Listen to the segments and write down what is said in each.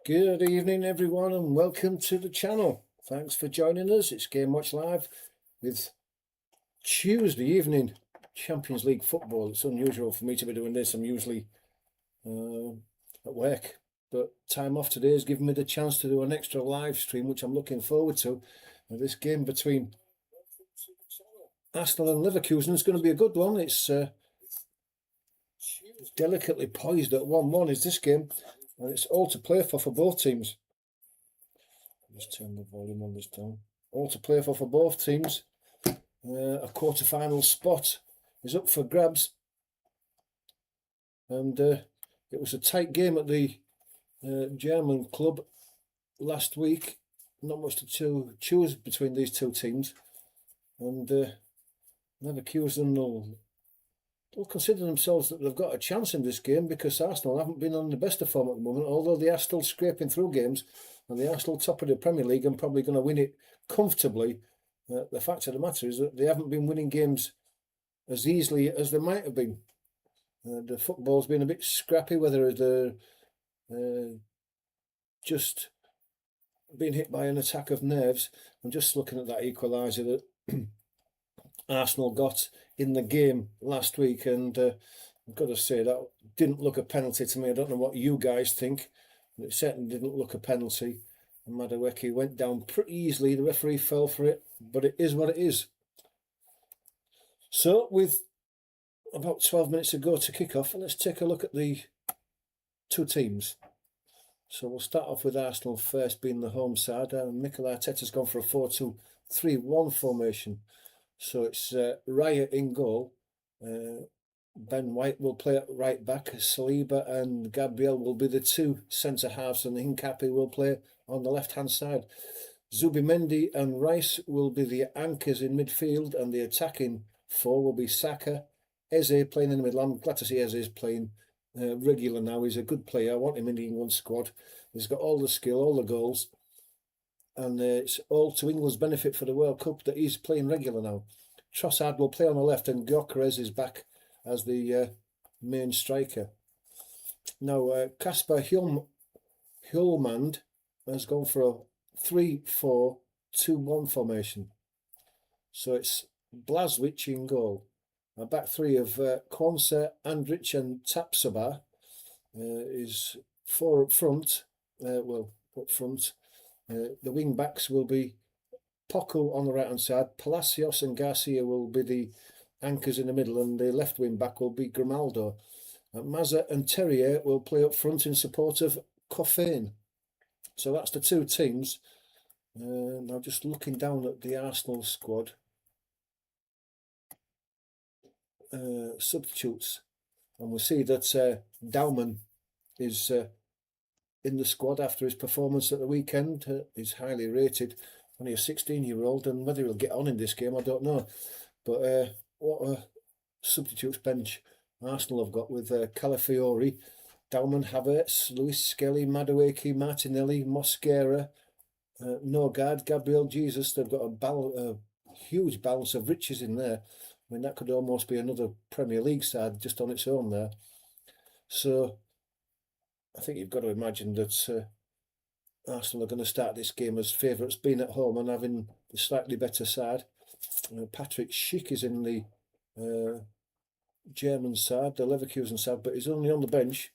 Good evening, everyone, and welcome to the channel. Thanks for joining us. It's Game Watch Live with Tuesday evening Champions League football. It's unusual for me to be doing this. I'm usually at work, but time off today has given me the chance to do an extra live stream, which I'm looking forward to. This game between Arsenal and Leverkusen is going to be a good one. It's delicately poised at 1-1 is this game, and it's all to play for both teams. Just turn the volume on this down. All to play for both teams. A quarter-final spot is up for grabs, and it was a tight game at the German club last week. Not much to choose between these two teams, and Leverkusen will consider themselves that they've got a chance in this game, because Arsenal haven't been on the best of form at the moment, although they are still scraping through games, and they are still top of the Premier League and probably going to win it comfortably. The fact of the matter is that they haven't been winning games as easily as they might have been. The football's been a bit scrappy, whether they're just being hit by an attack of nerves. I'm just looking at that equaliser that Arsenal got in the game last week, and I've got to say that didn't look a penalty to me. I don't know what you guys think, but it certainly didn't look a penalty. And Madueke went down pretty easily. The referee fell for it, but it is what it is. So with about 12 minutes to go to kick off, let's take a look at the two teams. So we'll start off with Arsenal first, being the home side. Mikel Arteta's gone for a 4-2-3-1 formation. So it's Raya in goal. Ben White will play at right back. Saliba and Gabriel will be the two centre halves, and Hincapié will play on the left-hand side. Zubimendi and Rice will be the anchors in midfield, and the attacking four will be Saka. Eze playing in the middle. I'm glad to see Eze is playing regular now. He's a good player. I want him in the England squad. He's got all the skill, all the goals, and it's all to England's benefit for the World Cup that he's playing regular now. Trossard will play on the left, and Gyökeres is back as the main striker. Now, Kasper Hjulmand has gone for a 3-4-2-1 formation. So it's Blažević in goal. A back three of Quansah, Andrich and Tapsoba is four up front. Up front. The wing backs will be Poco on the right hand side. Palacios and Garcia will be the anchors in the middle, and the left wing back will be Grimaldo. Mazza and Terrier will play up front in support of Coffin. So that's the two teams. Now just looking down at the Arsenal squad. Substitutes, and we'll see that Daumann is in the squad after his performance at the weekend. He's highly rated, only a 16-year-old, and whether he'll get on in this game I don't know. But what a substitutes bench Arsenal have got, with Calafiori, Daumann, Havertz, Luis Skelly, Madueke, Martinelli, Mosquera, Norgard, Gabriel Jesus. They've got a huge balance of riches in there. I mean, that could almost be another Premier League side just on its own there. So I think you've got to imagine that Arsenal are going to start this game as favourites, being at home and having the slightly better side. Patrick Schick is in the German side, the Leverkusen side, but he's only on the bench.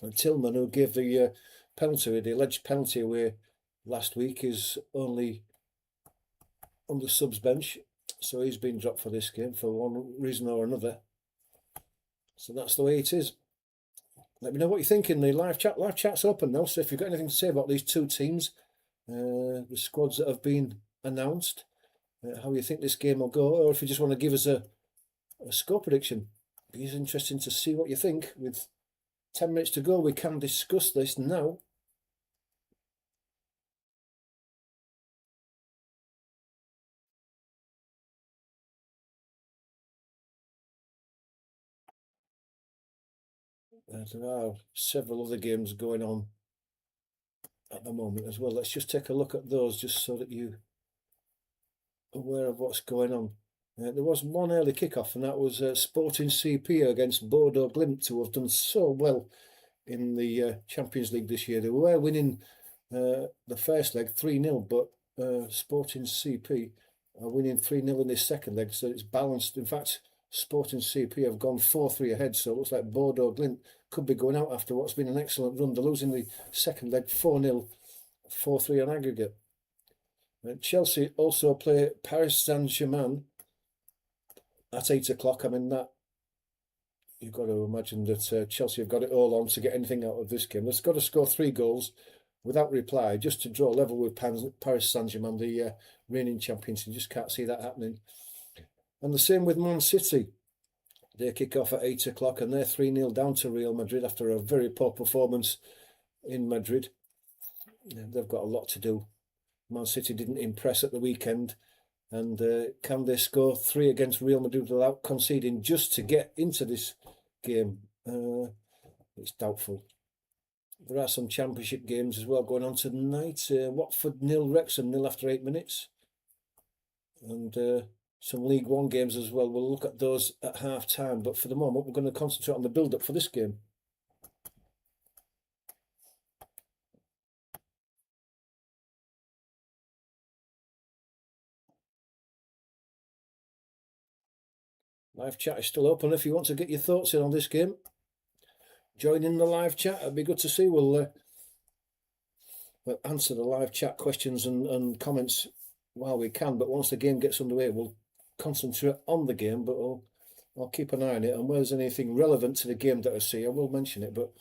And Tillman, who gave the penalty, the alleged penalty away last week, is only on the subs bench. So he's been dropped for this game for one reason or another. So that's the way it is. Let me know what you think in the live chat. Live chat's open now, so if you've got anything to say about these two teams, the squads that have been announced, how you think this game will go, or if you just want to give us a score prediction. It's interesting to see what you think. With 10 minutes to go, we can discuss this now. There are several other games going on at the moment as well. Let's just take a look at those, just so that you're aware of what's going on. There was one early kickoff, and that was Sporting CP against Bodo Glimt, who have done so well in the Champions League this year. They were winning the first leg 3-0, but Sporting CP are winning 3-0 in this second leg, so it's balanced. In fact, Sporting CP have gone 4-3 ahead, so it looks like Bordeaux Glint could be going out after what's been an excellent run. They're losing the second leg 4-0, 4-3 on aggregate. Chelsea also play Paris Saint-Germain at 8 o'clock. I mean, that you've got to imagine that Chelsea have got it all on to get anything out of this game. They've got to score 3 goals without reply just to draw level with Paris Saint-Germain, the reigning champions. You just can't see that happening. And the same with Man City. They kick off at 8 o'clock and they're 3-0 down to Real Madrid after a very poor performance in Madrid. They've got a lot to do. Man City didn't impress at the weekend. And can they score 3 against Real Madrid without conceding just to get into this game? It's doubtful. There are some championship games as well going on tonight. Watford 0, Wrexham 0 after 8 minutes. And some League One games as well. We'll look at those at half time. But for the moment, we're going to concentrate on the build-up for this game. Live chat is still open if you want to get your thoughts in on this game. Join in the live chat. It'd be good to see. We'll answer the live chat questions and comments while we can. But once the game gets underway, we'll concentrate on the game. But I'll keep an eye on it. And where there's anything relevant to the game that I see, I will mention it. But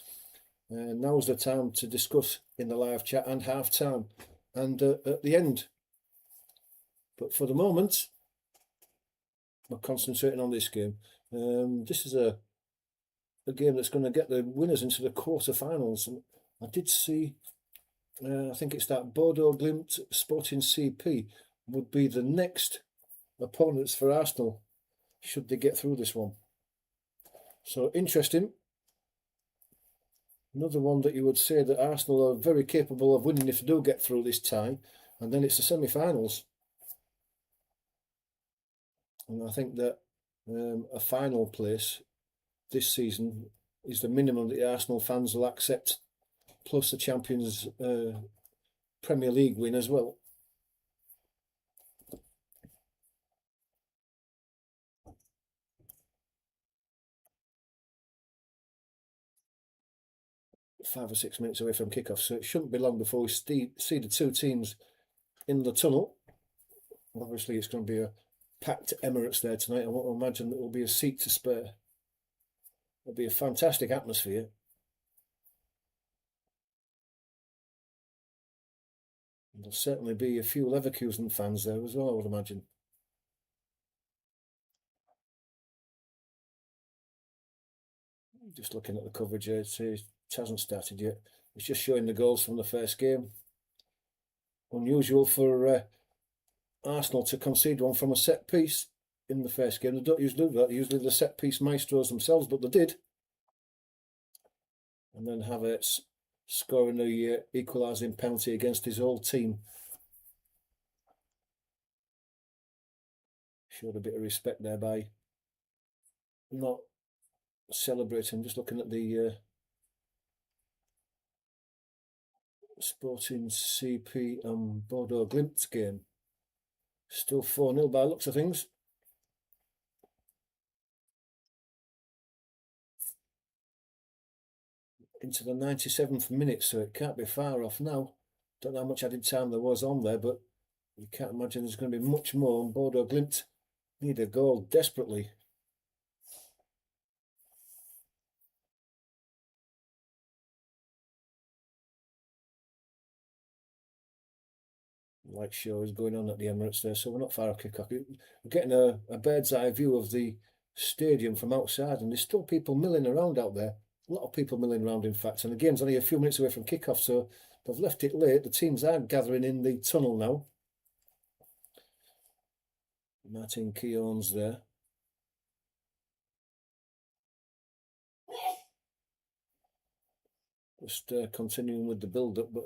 now's the time to discuss in the live chat and half time and at the end. But for the moment, we're concentrating on this game. This is a game that's going to get the winners into the quarterfinals. And I did see, I think it's that Bordeaux Glimt Sporting CP would be the next opponents for Arsenal should they get through this one. So interesting. Another one that you would say that Arsenal are very capable of winning if they do get through this tie. And then it's the semi-finals. And I think that a final place this season is the minimum that the Arsenal fans will accept, plus the Champions Premier League win as well. Five or 6 minutes away from kickoff, so it shouldn't be long before we see the two teams in the tunnel. Obviously, it's going to be a packed Emirates there tonight. I want to imagine that there will be a seat to spare. It'll be a fantastic atmosphere. And there'll certainly be a few Leverkusen fans there as well, I would imagine. Just looking at the coverage here, it hasn't started yet. It's just showing the goals from the first game. Unusual for Arsenal to concede one from a set piece in the first game. They don't usually do that. Usually the set piece maestros themselves, but they did. And then Havertz scoring the equalising penalty against his old team. Showed a bit of respect there by not celebrating. Just looking at the Sporting CP and Bordeaux Glimt game. Still 4-0 by looks of things. Into the 97th minute, so it can't be far off now. Don't know how much added time there was on there, but you can't imagine there's going to be much more. And Bordeaux Glimt need a goal desperately. Light show is going on at the Emirates there, so we're not far off kickoff. We're getting a bird's eye view of the stadium from outside, and there's still people milling around out there. A lot of people milling around, in fact, and the game's only a few minutes away from kickoff, so they've left it late. The teams are gathering in the tunnel now. Martin Keown's there. Just continuing with the build-up, but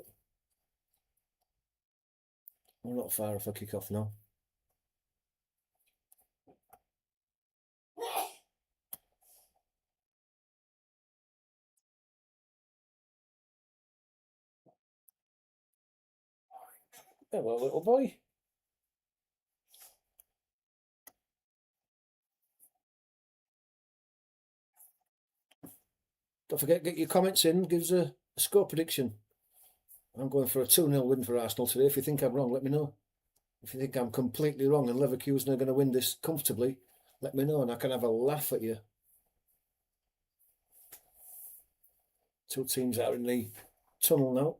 we're not far off a kick-off now. Hello, little boy. Don't forget, get your comments in. Give us a score prediction. I'm going for a 2-0 win for Arsenal today. If you think I'm wrong, let me know. If you think I'm completely wrong and Leverkusen are going to win this comfortably, let me know and I can have a laugh at you. Two teams are in the tunnel now.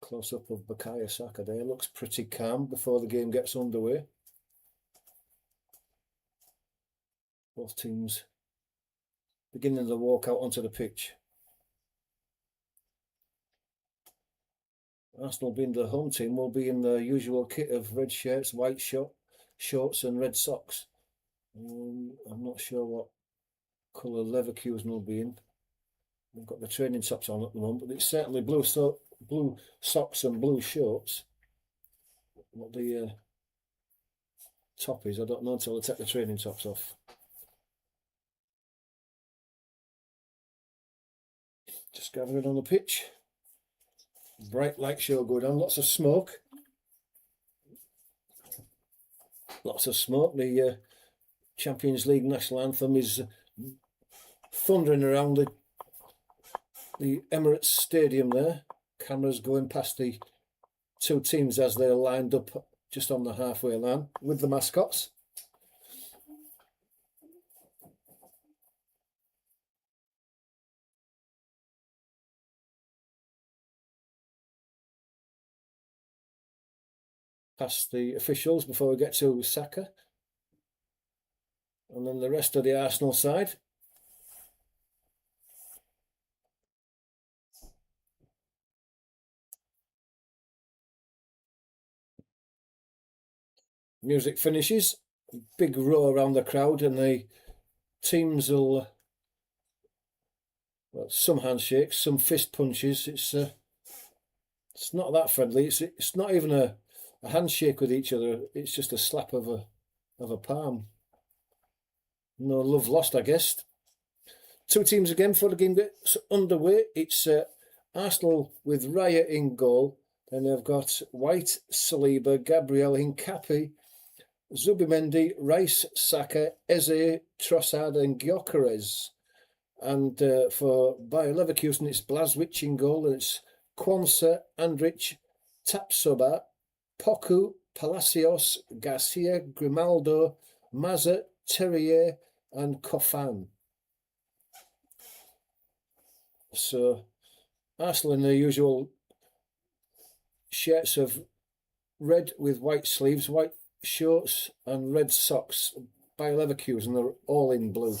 Close-up of Bukayo Saka there. Looks pretty calm before the game gets underway. Both teams beginning the walk out onto the pitch. Arsenal, being the home team, will be in the usual kit of red shirts, white shorts and red socks. I'm not sure what colour Leverkusen will be in. They've got the training tops on at the moment, but it's certainly blue socks and blue shorts. What the top is, I don't know until I take the training tops off. Just gathering on the pitch. Bright light show going on, lots of smoke. Lots of smoke. The Champions League national anthem is thundering around the Emirates Stadium there. Cameras going past the two teams as they're lined up just on the halfway line with the mascots. Past the officials before we get to Saka. And then the rest of the Arsenal side. Music finishes. Big row around the crowd and the teams will... Well, some handshakes, some fist punches. It's not that friendly. It's not even a handshake with each other. It's just a slap of a palm. No love lost, I guess. Two teams again before the game gets underway. It's Arsenal with Raya in goal. Then they've got White, Saliba, Gabriel, Hincapi, Zubimendi, Rice, Saka, Eze, Trossard and Gyökeres. And for Bayer Leverkusen, it's Blazwicz in goal, and it's Quansah, Andrich, Tapsoba, Poku, Palacios, Garcia, Grimaldo, Maza, Terrier, and Kofan. So Arsenal in their usual shirts of red with white sleeves, white shorts, and red socks. Bayer Leverkusen, they're all in blue.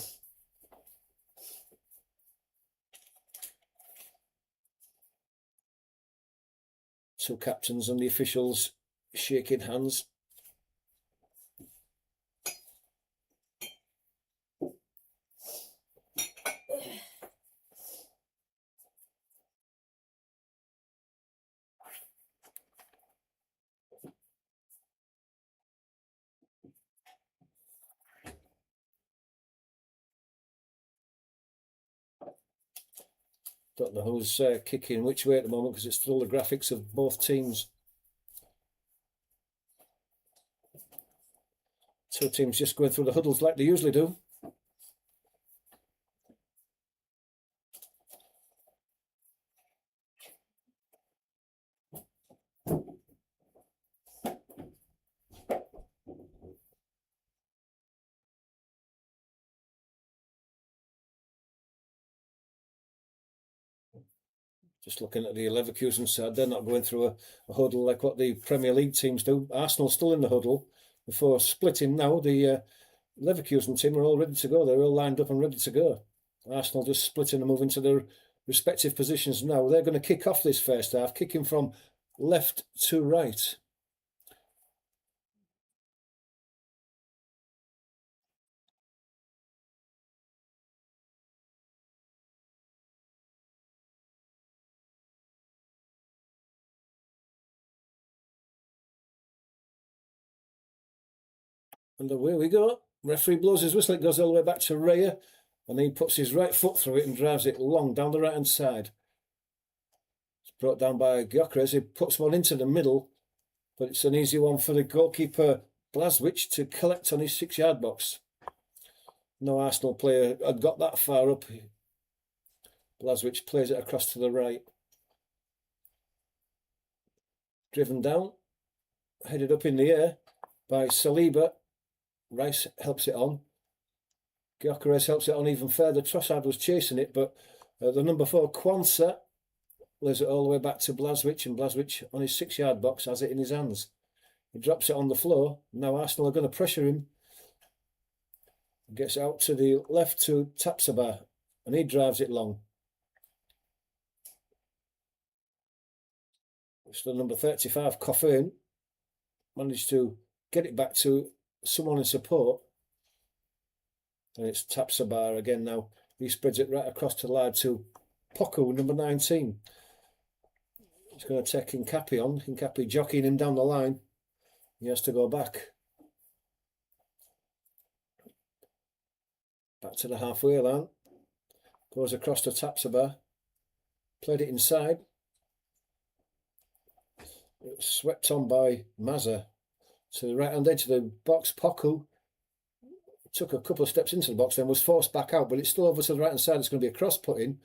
Two captains and the officials shaking hands. Don't know who's kicking which way at the moment because it's still the graphics of both teams. Two teams just going through the huddles like they usually do. Just looking at the Leverkusen side, they're not going through a huddle like what the Premier League teams do. Arsenal's still in the huddle before splitting now. The Leverkusen team are all ready to go. They're all lined up and ready to go. Arsenal just splitting and moving to their respective positions now. They're going to kick off this first half, kicking from left to right. And away we go. Referee blows his whistle. It goes all the way back to Raya. And he puts his right foot through it and drives it long down the right-hand side. brought down by Gyökeres. He puts one into the middle, but it's an easy one for the goalkeeper Blažević to collect on his 6-yard box. No Arsenal player had got that far up. Blažević plays it across to the right. Driven down, headed up in the air by Saliba. Rice helps it on. Gyökeres helps it on even further. Trossard was chasing it, but the number 4, Quansah, lays it all the way back to Blažević, and Blažević on his 6-yard box has it in his hands. He drops it on the floor. Now Arsenal are going to pressure him. Gets out to the left to Tapsoba, and he drives it long. It's the number 35, Coffin, managed to get it back to someone in support. And it's Tapsoba again now. He spreads it right across to the line to Poku, number 19. He's going to take Hincapi on. Hincapi jockeying him down the line. He has to go back. Back to the halfway line. Goes across to Tapsoba. Played it inside. It was swept on by Mazza. To the right hand edge of the box. Poku took a couple of steps into the box, then was forced back out, but it's still over to the right hand side. It's going to be a cross put in.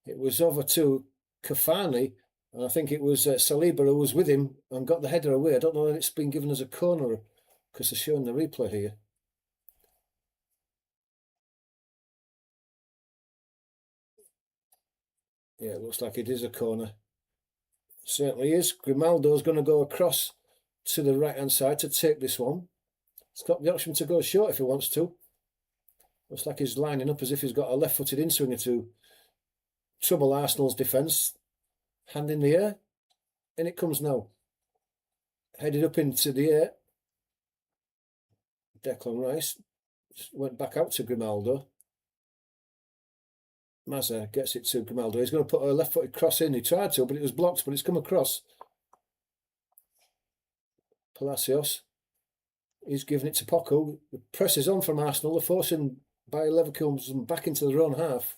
It was over to Cafani, and I think it was Saliba who was with him and got the header away. I don't know if it's been given as a corner because they're showing the replay here. Yeah, it looks like it is a corner. Certainly is. Grimaldo's going to go across to the right hand side to take this one. He's got the option to go short if he wants to. Looks like he's lining up as if he's got a left-footed in-swinger to trouble Arsenal's defence. Hand in the air. In it comes now. Headed up into the air. Declan Rice went back out to Grimaldo. Mazza gets it to Grimaldo. He's going to put a left-footed cross in. He tried to, but it was blocked, but it's come across. Palacios. He's giving it to Poku. The press is on from Arsenal. They're forcing Bayer Leverkusen back into their own half.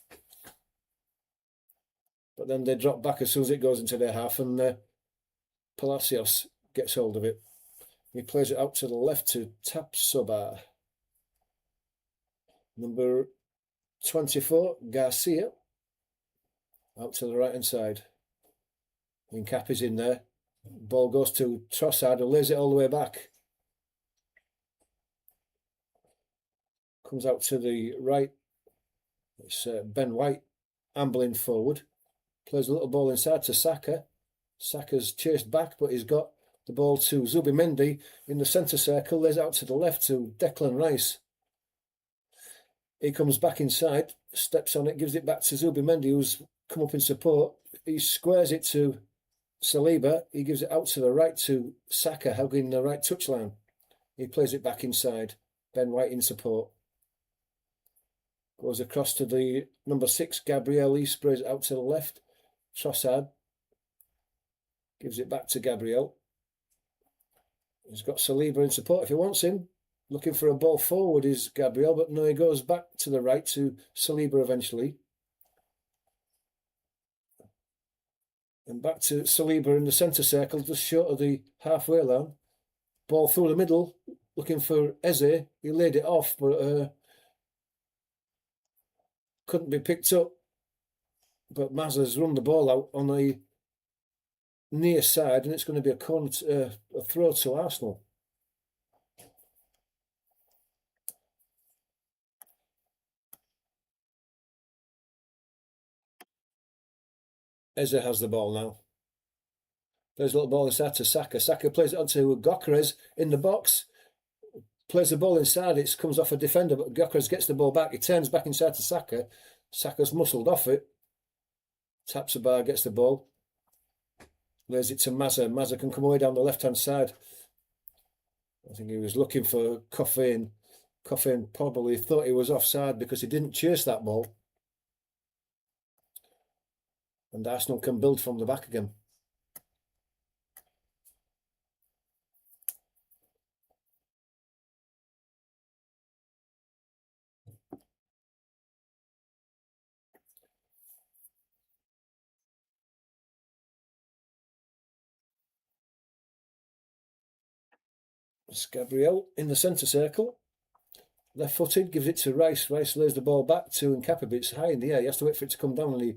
But then they drop back as soon as it goes into their half, and Palacios gets hold of it. He plays it out to the left to Tapsoba. Number 24, Garcia. Out to the right hand side. Hincapi's in there. Ball goes to Trossard, who lays it all the way back. Comes out to the right. It's Ben White ambling forward. Plays a little ball inside to Saka. Saka's chased back, but he's got the ball to Zubimendi in the centre circle. Lays out to the left to Declan Rice. He comes back inside, steps on it, gives it back to Zubimendi, who's come up in support. He squares it to Saliba. He gives it out to the right to Saka, hugging the right touchline. He plays it back inside. Ben White in support. Goes across to the number 6, Gabriel. He sprays it out to the left. Trossard gives it back to Gabriel. He's got Saliba in support if he wants him. Looking for a ball forward is Gabriel, but no, he goes back to the right to Saliba eventually. And back to Saliba in the centre circle, just short of the halfway line. Ball through the middle, looking for Eze. He laid it off, but couldn't be picked up. But Mazza's run the ball out on the near side, and it's going to be a corner, a throw to Arsenal. Eze has the ball now. There's a little ball inside to Saka. Saka plays it onto Gyökeres in the box. Plays the ball inside. It comes off a defender, but Gyökeres gets the ball back. He turns back inside to Saka. Saka's muscled off it. Tapsoba gets the ball. Lays it to Mazza. Mazza can come away down the left-hand side. I think he was looking for Coffin. Coffin probably thought he was offside because he didn't chase that ball. And Arsenal can build from the back again. It's Gabriel in the centre circle. Left-footed, gives it to Rice. Rice lays the ball back to Nkappi, but it's high in the air. He has to wait for it to come down, and he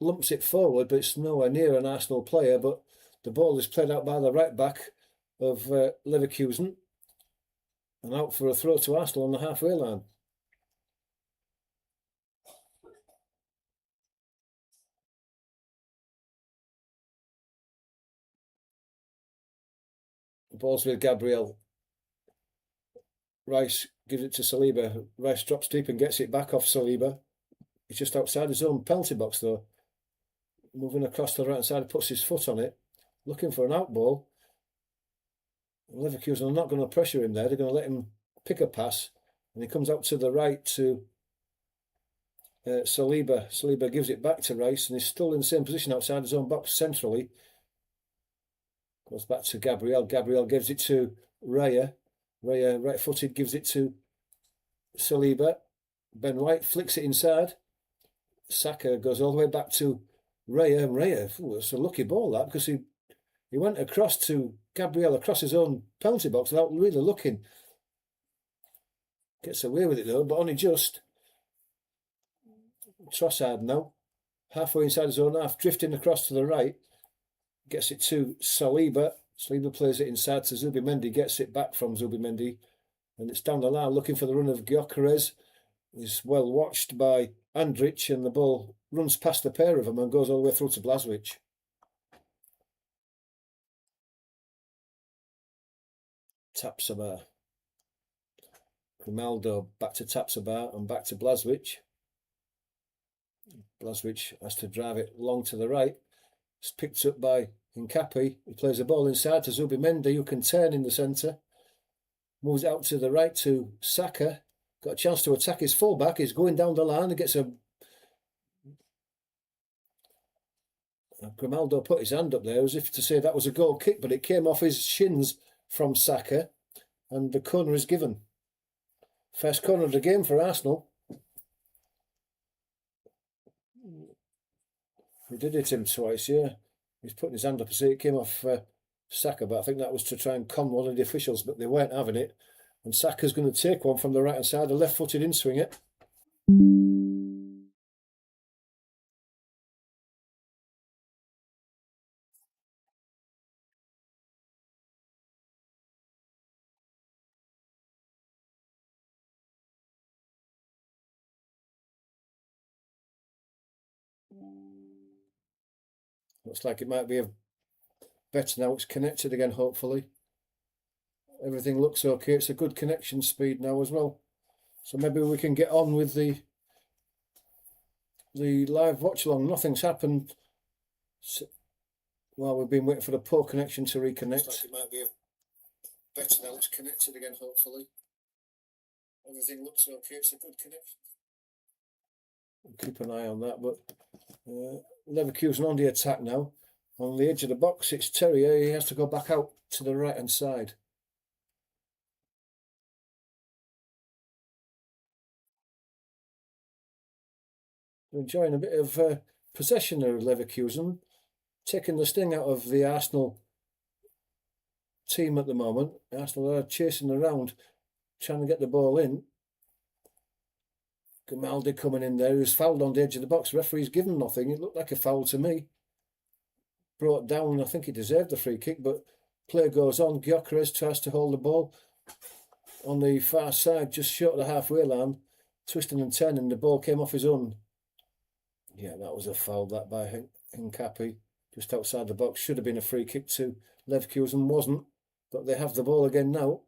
lumps it forward, but it's nowhere near an Arsenal player. But the ball is played out by the right-back of Leverkusen, and out for a throw to Arsenal on the halfway line. The ball's with Gabriel. Rice gives it to Saliba. Rice drops deep and gets it back off Saliba. He's just outside his own penalty box though. Moving across to the right side, puts his foot on it, looking for an out ball. Leverkusen are not going to pressure him there. They're going to let him pick a pass, and he comes out to the right to Saliba. Saliba gives it back to Rice, and he's still in the same position outside his own box centrally. Goes back to Gabriel. Gabriel gives it to Raya. Raya, right-footed, gives it to Saliba. Ben White flicks it inside. Saka goes all the way back to Raya. And Raya, it's a lucky ball that, because he went across to Gabriel across his own penalty box without really looking. Gets away with it though, but only just. Trossard now, halfway inside his own half, drifting across to the right. Gets it to Saliba. Saliba plays it inside to Zubimendi, gets it back from Zubimendi, and it's down the line looking for the run of Gyökeres. He's well watched by Andrich, and the ball runs past the pair of them and goes all the way through to Blažević. Tapsoba. Grimaldo back to Tapsoba and back to Blažević. Blažević has to drive it long to the right. It's picked up by Nkappi. He plays the ball inside to Zubimendi, who can turn in the centre. Moves out to the right to Saka. Got a chance to attack his fullback. He's going down the line and gets a... Grimaldo put his hand up there as if to say that was a goal kick, but it came off his shins from Saka, and the corner is given. First corner of the game for Arsenal. He did hit him twice, yeah. He's putting his hand up to say it came off Saka, but I think that was to try and con one of the officials, but they weren't having it. And Saka's going to take one from the right-hand side, a left-footed in-swing it. Looks like it might be better now. It's connected again, hopefully. Everything looks okay. It's a good connection speed now as well. So maybe we can get on with the live watch along. Nothing's happened while we've been waiting for the poor connection to reconnect. Looks like it might be better now. It's connected again, hopefully. Everything looks okay. It's a good connection. We'll keep an eye on that, but Leverkusen on the attack now. On the edge of the box, it's Terrier. He has to go back out to the right-hand side. We're enjoying a bit of possession of Leverkusen, taking the sting out of the Arsenal team at the moment. Arsenal are chasing around, trying to get the ball in. Grimaldi coming in there, who's fouled on the edge of the box. Referee's given nothing. It looked like a foul to me. Brought down, I think he deserved the free kick, but play goes on. Gyökeres tries to hold the ball on the far side, just short of the halfway line, twisting and turning. The ball came off his own. Yeah, that was a foul, that by Nkappi, just outside the box. Should have been a free kick to Leverkusen, wasn't, but they have the ball again now.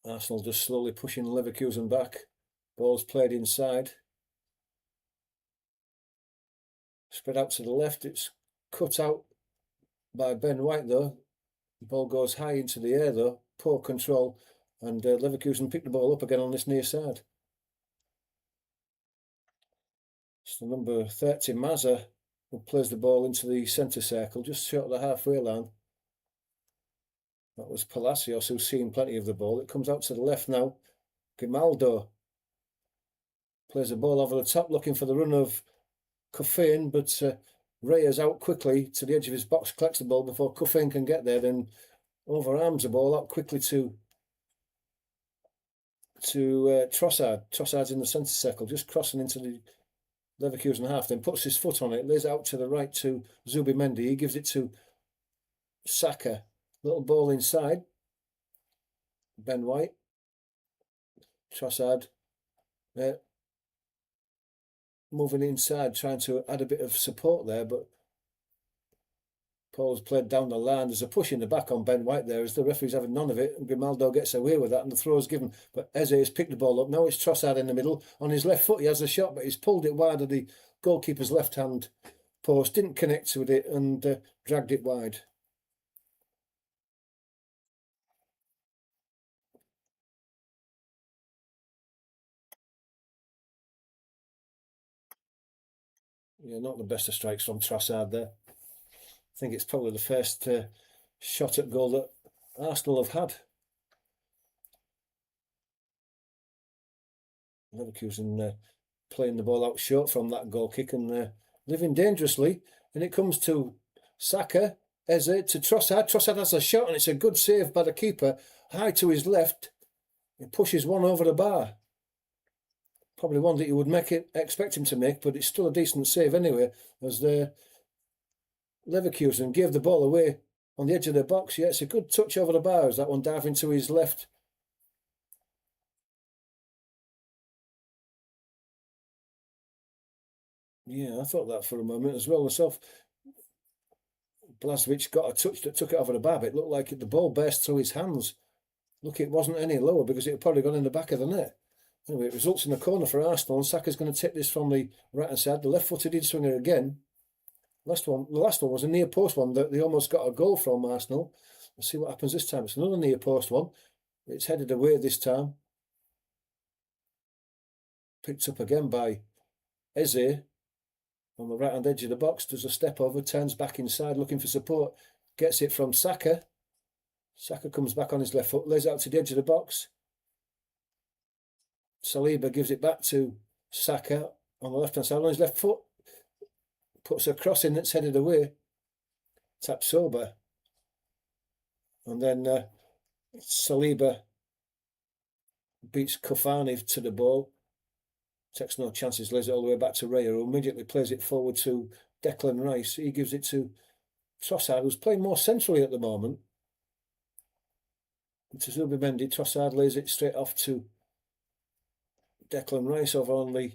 Arsenal just slowly pushing Leverkusen back. Ball's played inside. Spread out to the left. It's cut out by Ben White though. The ball goes high into the air though. Poor control. And Leverkusen picked the ball up again on this near side. It's the number 30, Mazza, who plays the ball into the centre circle, just short of the halfway line. That was Palacios, who's seen plenty of the ball. It comes out to the left now. Grimaldo plays the ball over the top, looking for the run of Coffin, but Reyes out quickly to the edge of his box, collects the ball before Cuffin can get there, then overarms the ball out quickly to Trossard. Trossard's in the centre circle, just crossing into the Leverkusen half, then puts his foot on it, lays it out to the right to Zubimendi. He gives it to Saka. Little ball inside. Ben White. Trossard moving inside, trying to add a bit of support there, but Paul's played down the line. There's a push in the back on Ben White there as the referee's having none of it, and Grimaldo gets away with that, and the throw is given. But Eze has picked the ball up. Now it's Trossard in the middle. On his left foot, he has a shot, but he's pulled it wide of the goalkeeper's left-hand post, didn't connect with it, and dragged it wide. Yeah, not the best of strikes from Trossard there. I think it's probably the first shot at goal that Arsenal have had. Leverkusen playing the ball out short from that goal kick and living dangerously. And it comes to Saka, Eze to Trossard. Trossard has a shot and it's a good save by the keeper. High to his left. He pushes one over the bar. Probably one that you would expect him to make, but it's still a decent save anyway, as the Leverkusen gave the ball away on the edge of the box. Yeah, it's a good touch over the bar as that one diving to his left. Yeah, I thought that for a moment as well myself. Blažević got a touch that took it over the bar, but it looked like the ball burst through his hands. Look, it wasn't any lower because it had probably gone in the back of the net. Anyway, it results in a corner for Arsenal, and Saka's going to take this from the right-hand side. The left-footed in-swinger again. The last one was a near-post one that they almost got a goal from Arsenal. Let's see what happens this time. It's another near-post one. It's headed away this time. Picked up again by Eze on the right-hand edge of the box. Does a step over, turns back inside looking for support. Gets it from Saka. Saka comes back on his left foot, lays it out to the edge of the box. Saliba gives it back to Saka on the left-hand side on his left foot. Puts a cross in that's headed away. Taps over. And then Saliba beats Kofani to the ball. Takes no chances, lays it all the way back to Raya, who immediately plays it forward to Declan Rice. He gives it to Trossard, who's playing more centrally at the moment. To Zubimendi. Trossard lays it straight off to Declan Rice over on the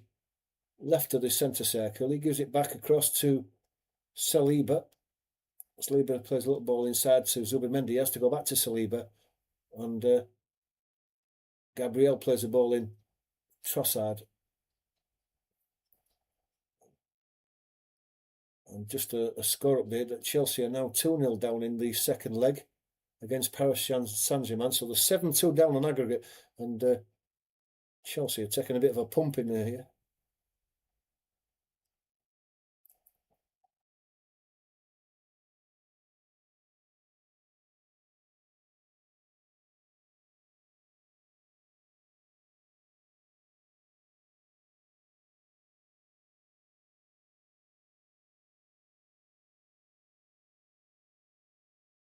left of the centre circle. He gives it back across to Saliba. Saliba plays a little ball inside to Zubimendi. He has to go back to Saliba. And Gabriel plays a ball in Trossard. And just a score update that Chelsea are now 2-0 down in the second leg against Paris Saint-Germain. So they're 7-2 down on aggregate. And Chelsea are taking a bit of a pump in there here.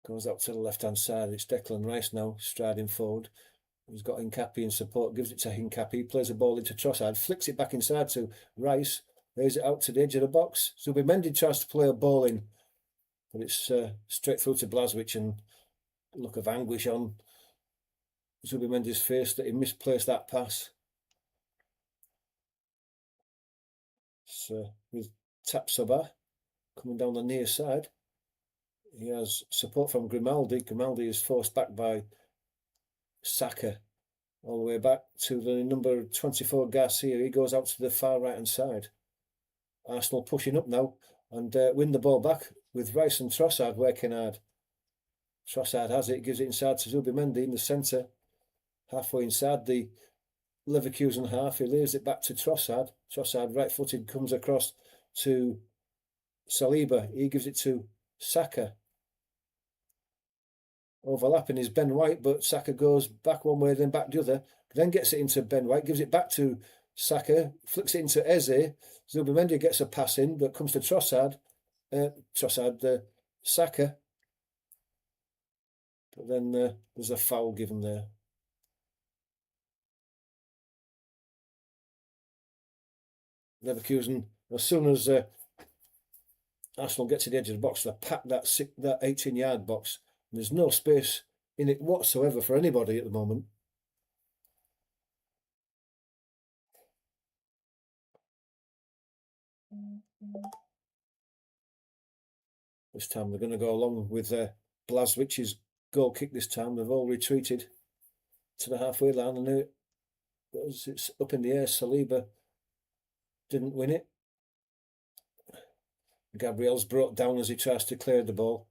Goes up to the left-hand side. It's Declan Rice now striding forward. He's got Hincapié in support, gives it to Hincapié, plays the ball into Trossard, flicks it back inside to Rice, lays it out to the edge of the box. Zubimendi tries to play a ball in, but it's straight through to Blažević, and a look of anguish on Zubimendi's face that he misplaced that pass. So with Tapsoba coming down the near side. He has support from Grimaldi. Grimaldi is forced back by Saka all the way back to the number 24 Garcia. He goes out to the far right-hand side. Arsenal pushing up now and win the ball back with Rice and Trossard working hard. Trossard has it, gives it inside to Zubimendi in the centre. Halfway inside the Leverkusen half. He lays it back to Trossard. Trossard, right-footed, comes across to Saliba. He gives it to Saka. Overlapping is Ben White, but Saka goes back one way, then back the other. Then gets it into Ben White, gives it back to Saka, flicks it into Eze. Zubimendi gets a pass in, but comes to Trossard. Saka. But then there's a foul given there. Leverkusen, as soon as Arsenal get to the edge of the box, they pack that 18-yard box. And there's no space in it whatsoever for anybody at the moment. This time they're going to go along with Blazwicz's goal kick this time. They've all retreated to the halfway line, and it's up in the air. Saliba didn't win it. Gabriel's brought down as he tries to clear the ball.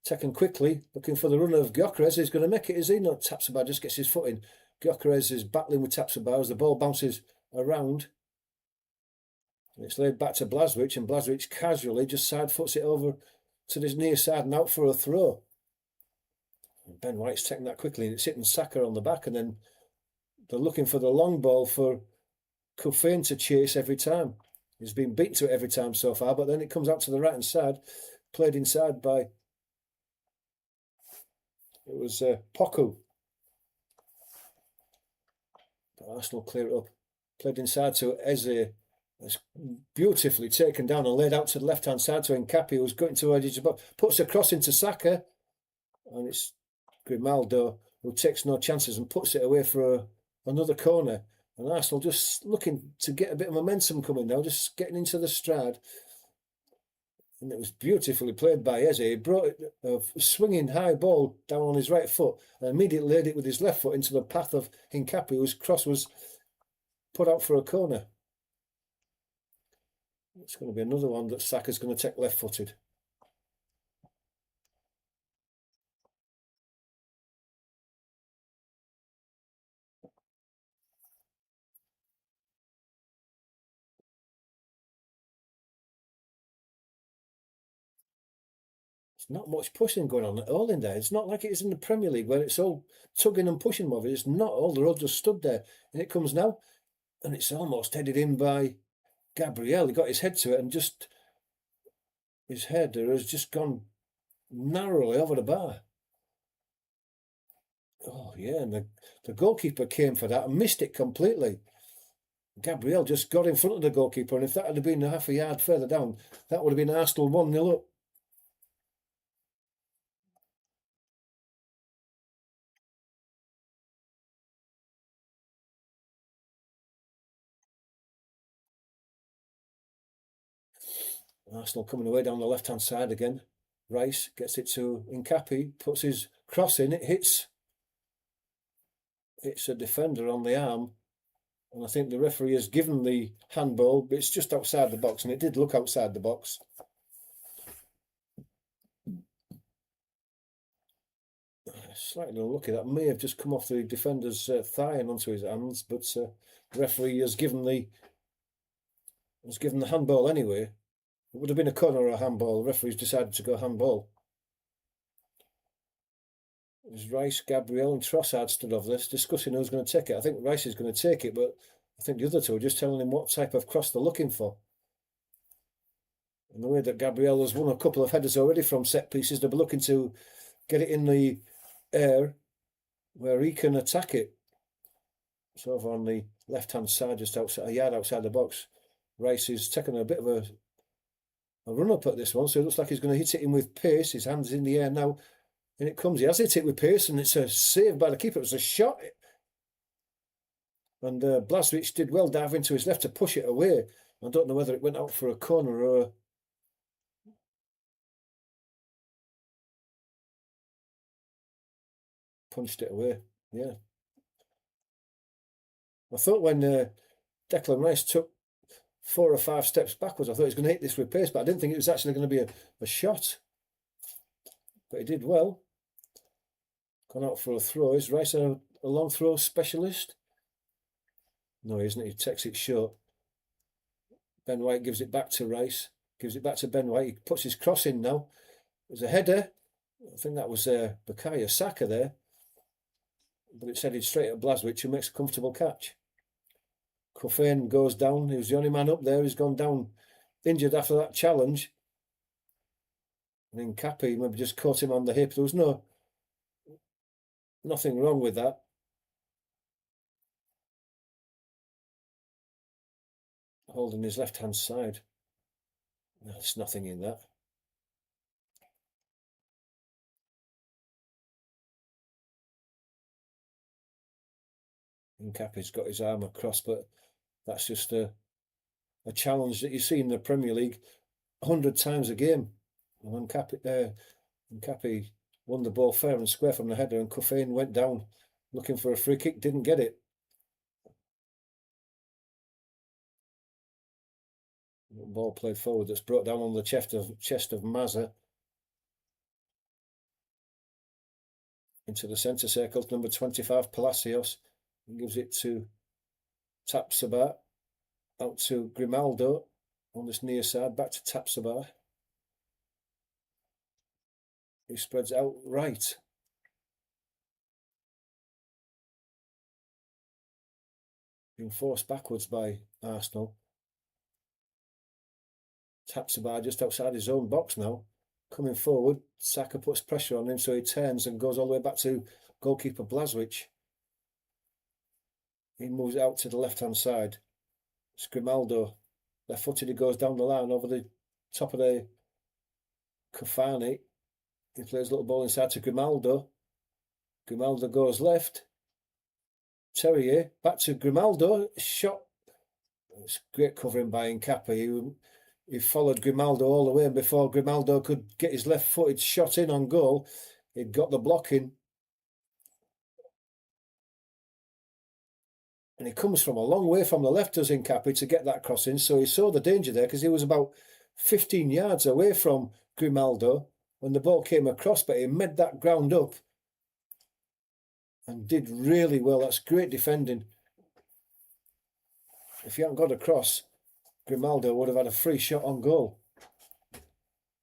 Taken quickly, looking for the run of Gyökeres. He's going to make it, is he? No, Tapsoba just gets his foot in. Gyökeres is battling with Tapsoba as the ball bounces around. It's laid back to Blazwicz, and Blazwicz casually just side foots it over to this near side and out for a throw. And Ben White's taking that quickly, and it's hitting Saka on the back, and then they're looking for the long ball for Kufane to chase every time. He's been beaten to it every time so far, but then it comes out to the right hand side, played inside by, it was Poku. But Arsenal clear it up. Played inside to Eze. It's beautifully taken down and laid out to the left hand side to Nkappi, who's going towards the box, puts a cross into Saka, and it's Grimaldo who takes no chances and puts it away for another corner. And Arsenal just looking to get a bit of momentum coming now, just getting into the stride. And it was beautifully played by Eze. He brought it, a swinging high ball down on his right foot and immediately laid it with his left foot into the path of Nkappi, whose cross was put out for a corner. It's going to be another one that Saka's going to take left-footed. There's not much pushing going on at all in there. It's not like it is in the Premier League where it's all tugging and pushing more. It's not all. They're all just stood there. And it comes now, and it's almost headed in by Gabriel. He got his head to it, and just his header has just gone narrowly over the bar. Oh, yeah, and the goalkeeper came for that and missed it completely. Gabriel just got in front of the goalkeeper, and if that had been half a yard further down, that would have been Arsenal 1-0 up. Arsenal coming away down the left-hand side again. Rice gets it to Nkappi, puts his cross in, it hits a defender on the arm, and I think the referee has given the handball, but it's just outside the box, and it did look outside the box. Slightly unlucky, that may have just come off the defender's thigh and onto his hands, but the referee has given the handball anyway. It would have been a corner or a handball. The referee's decided to go handball. There's Rice, Gabriel and Trossard stood over this, discussing who's going to take it. I think Rice is going to take it, but I think the other two are just telling him what type of cross they're looking for. And the way that Gabriel has won a couple of headers already from set pieces, they'll be looking to get it in the air where he can attack it. It's over on the left-hand side, just outside, a yard outside the box. Rice is taking a bit of a run-up at this one, so it looks like he's going to hit it in with pace. His hand's in the air now, and it comes. He has hit it with pace, and it's a save by the keeper. It was a shot. And Blazwicz did well diving to his left to push it away. I don't know whether it went out for a corner or... punched it away, yeah. I thought when Declan Rice took 4 or 5 steps backwards, I thought he was going to hit this with pace, but I didn't think it was actually going to be a shot. But he did well. Gone out for a throw. Is Rice a long throw specialist? No, he isn't. He takes it short. Ben White gives it back to Rice. Gives it back to Ben White. He puts his cross in now. There's a header. I think that was Bukayo Saka there. But it's headed straight at Blazwicz, who makes a comfortable catch. Kufane goes down. He was the only man up there. He's gone down injured after that challenge. And Nkappi maybe just caught him on the hip. There was nothing wrong with that. Holding his left-hand side. There's nothing in that. Nkappi's got his arm across, but that's just a challenge that you see in the Premier League 100 times a game. And Nkappi won the ball fair and square from the header, and Cuffain went down looking for a free kick, didn't get it. Ball played forward that's brought down on the chest of Mazza. Into the centre circle, number 25, Palacios. And gives it to Tapsoba. Out to Grimaldo on this near side. Back to Tapsoba. He spreads out right. Being forced backwards by Arsenal. Tapsoba just outside his own box now. Coming forward, Saka puts pressure on him, so he turns and goes all the way back to goalkeeper Blažević. He moves out to the left-hand side. It's Grimaldo. Left-footed, he goes down the line over the top of the Cafani. He plays a little ball inside to Grimaldo. Grimaldo goes left. Terrier, back to Grimaldo. Shot. It's great covering by Nkappi. He followed Grimaldo all the way, and before Grimaldo could get his left-footed shot in on goal, he'd got the blocking. And he comes from a long way from the left, does Nkappi, to get that crossing. So he saw the danger there because he was about 15 yards away from Grimaldo when the ball came across, but he made that ground up and did really well. That's great defending. If he hadn't got across, Grimaldo would have had a free shot on goal.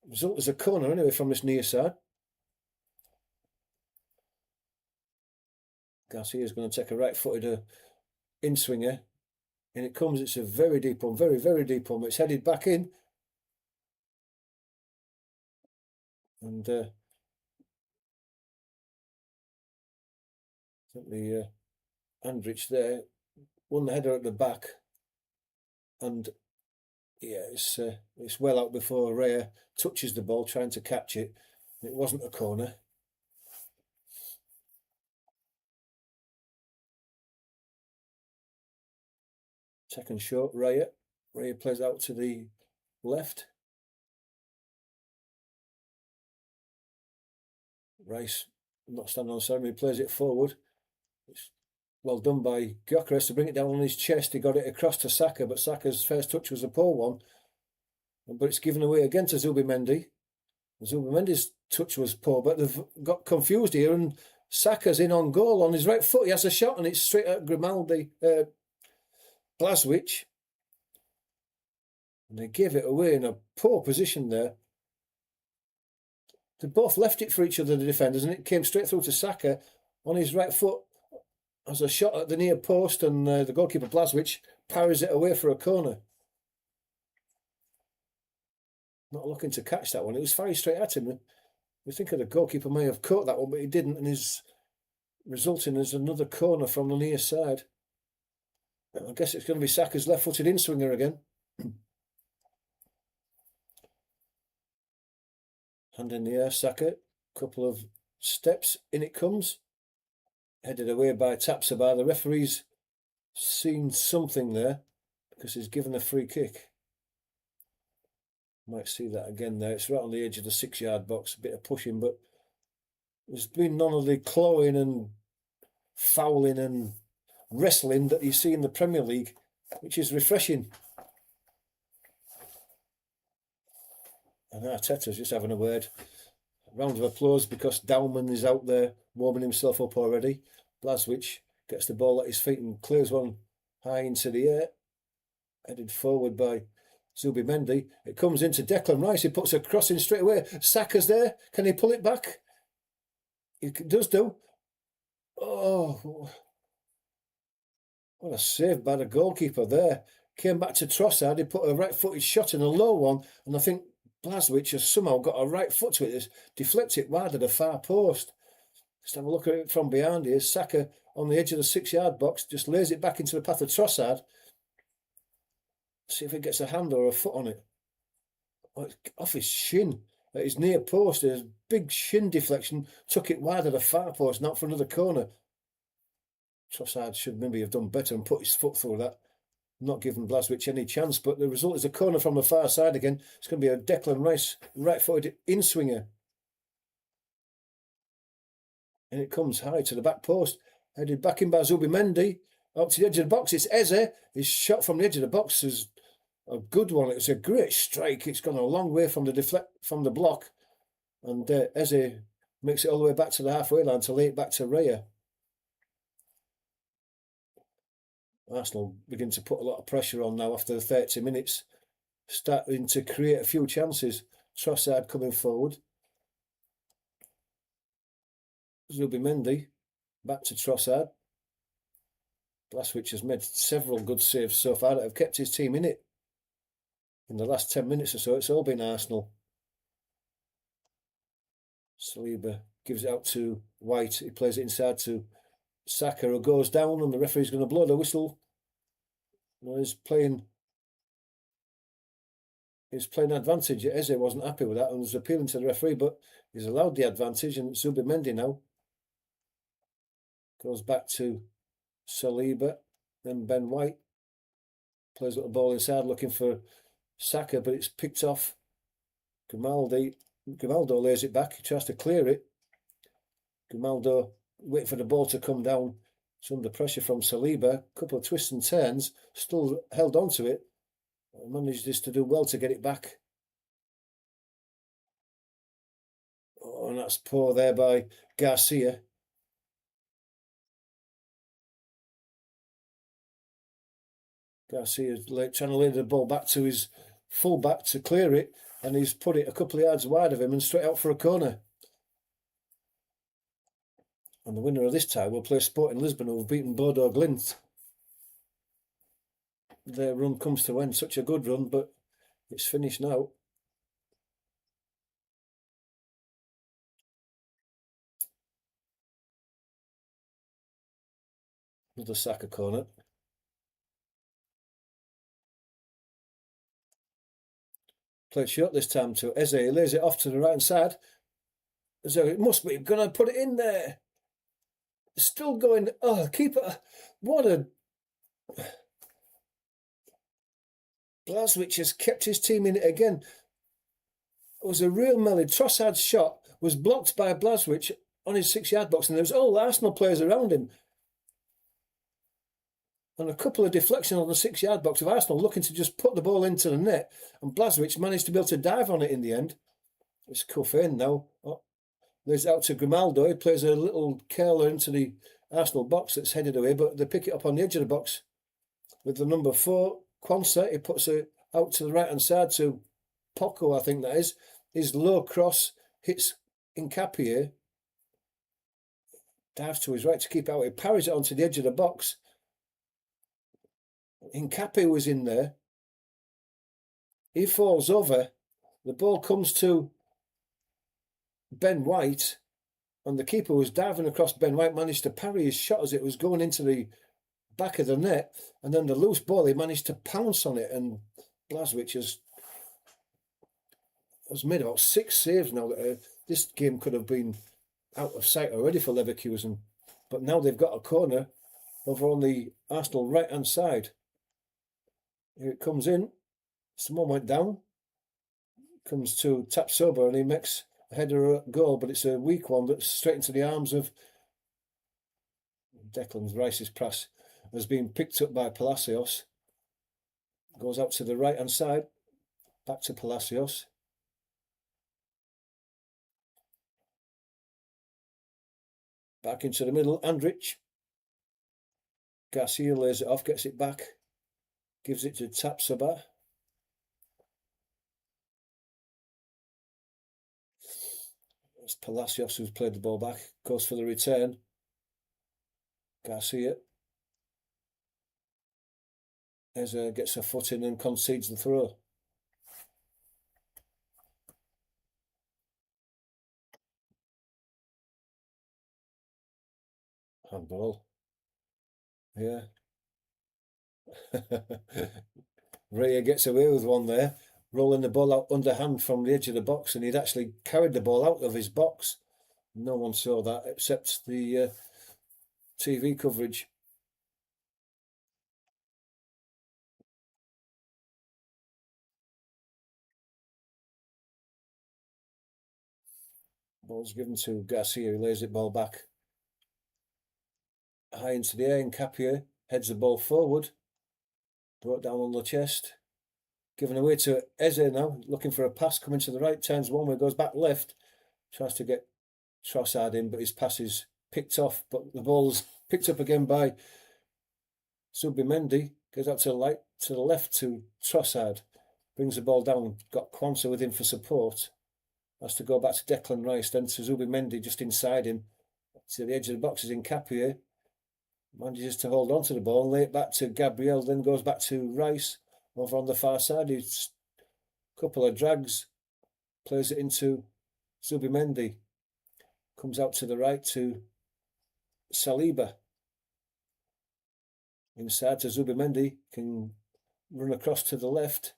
Result is a corner anyway from this near side. Garcia's going to take a right-footed in-swinger. And it comes, it's a very deep one, very, very deep one. It's headed back in. And certainly Andrich there won the header at the back. And yeah, it's well out before Raya touches the ball, trying to catch it. It wasn't a corner. Second shot, Raya. Raya plays out to the left. Rice, not standing on ceremony, plays it forward. It's well done by Gyökeres to bring it down on his chest. He got it across to Saka, but Saka's first touch was a poor one. But it's given away again to Zubimendi. Zubimendi's touch was poor, but they've got confused here, and Saka's in on goal on his right foot. He has a shot, and it's straight at Blažević. And they gave it away in a poor position there. They both left it for each other, the defenders, and it came straight through to Saka on his right foot as a shot at the near post, and the goalkeeper Blažević parries it away for a corner. Not looking to catch that one. It was fired straight at him. We think the goalkeeper may have caught that one, but he didn't, and is resulting as another corner from the near side. I guess it's going to be Saka's left-footed in-swinger again. Hand in the air, Saka. Couple of steps, in it comes. Headed away by Tapsoba. The referee's seen something there because he's given a free kick. Might see that again there. It's right on the edge of the 6-yard box. A bit of pushing, but there's been none of the clawing and fouling and wrestling that you see in the Premier League, which is refreshing. And Arteta's just having a word. A round of applause because Dauman is out there warming himself up already. Blažević gets the ball at his feet and clears one high into the air. Headed forward by Zubimendi. It comes into Declan Rice. He puts a cross in straight away. Saka's there. Can he pull it back? He does do. Oh, what a save by the goalkeeper there. Came back to Trossard. He put a right-footed shot in, a low one, and I think Blaswich has somehow got a right foot to it. Deflect it wide at the far post. Just have a look at it from behind here. Saka on the edge of the 6-yard box just lays it back into the path of Trossard. See if he gets a hand or a foot on it. Oh, it's off his shin at his near post. There's a big shin deflection. Took it wide at the far post, not for another corner. Trossard should maybe have done better and put his foot through that. Not giving Blaswich any chance, but the result is a corner from the far side again. It's going to be a Declan Rice right-footed in-swinger. And it comes high to the back post. Headed back in by Zubimendi. Up to the edge of the box. It's Eze. His shot from the edge of the box is a good one. It's a great strike. It's gone a long way from the block. And Eze makes it all the way back to the halfway line to lay it back to Raya. Arsenal begin to put a lot of pressure on now after the 30 minutes, starting to create a few chances. Trossard coming forward. Zubimendi back to Trossard. Blaswich has made several good saves so far that have kept his team in it. In the last 10 minutes or so, it's all been Arsenal. Saliba gives it out to White. He plays it inside to Saka, who goes down, and the referee's going to blow the whistle. He's playing advantage. Eze wasn't happy with that and was appealing to the referee, but he's allowed the advantage, and Zubimendi now goes back to Saliba, then Ben White plays the ball inside looking for Saka, but it's picked off. Grimaldo lays it back. He tries to clear it. Grimaldo waiting for the ball to come down. It's under pressure from Saliba. A couple of twists and turns. Still held on to it. Managed this to do well to get it back. Oh, and that's poor there by Garcia. Garcia's trying to lay the ball back to his full-back to clear it, and he's put it a couple of yards wide of him and straight out for a corner. And the winner of this tie will play Sporting Lisbon, who have beaten Bodo Glimt. Their run comes to end. Such a good run, but it's finished now. Another Saka corner. Played short this time to Eze. He lays it off to the right hand side. So it must be going to put it in there. Still going. Oh, keeper. What a. Blaswich has kept his team in it again. It was a real melee. Trossard's shot was blocked by Blaswich on his 6-yard box, and there was all Arsenal players around him. And a couple of deflections on the 6-yard box of Arsenal looking to just put the ball into the net, and Blaswich managed to be able to dive on it in the end. It's cuff in now. Oh, lays it out to Grimaldo. He plays a little curler into the Arsenal box that's headed away, but they pick it up on the edge of the box with the number 4, Quansah. He puts it out to the right-hand side to Poco, I think that is. His low cross hits Nkapie. Dives to his right to keep it out. He parries it onto the edge of the box. Nkapie was in there. He falls over. The ball comes to Ben White, and the keeper was diving across. Ben White managed to parry his shot as it was going into the back of the net, and then the loose ball, he managed to pounce on it, and Blaswich has made about 6 saves now. This game could have been out of sight already for Leverkusen, but now they've got a corner over on the Arsenal right-hand side. Here it comes in. Someone went down. Comes to Tapsoba, and he makes a header goal, but it's a weak one that's straight into the arms of Declan Rice's pass. Has been picked up by Palacios. Goes out to the right-hand side. Back to Palacios. Back into the middle. Andrich. Garcia lays it off, gets it back. Gives it to Tapsoba. It's Palacios who's played the ball back. Goes for the return. Garcia. Eze gets a foot in and concedes the throw. Handball. Yeah. Raya gets away with one there, rolling the ball out underhand from the edge of the box, and he'd actually carried the ball out of his box. No one saw that except the TV coverage. Ball's given to Garcia, who lays it ball back high into the air, and Capia heads the ball forward. Brought down on the chest. Given away to Eze now, looking for a pass, coming to the right, turns one way, goes back left, tries to get Trossard in, but his pass is picked off, but the ball's picked up again by Zubimendi, goes out to the left to Trossard, brings the ball down, got Kwanzaa with him for support, has to go back to Declan Rice, then to Zubimendi just inside him, to the edge of the box is in Capia, manages to hold on to the ball, lay it back to Gabriel, then goes back to Rice, over on the far side, he's a couple of drags, plays it into Zubimendi, comes out to the right to Saliba. Inside to Zubimendi, can run across to the left.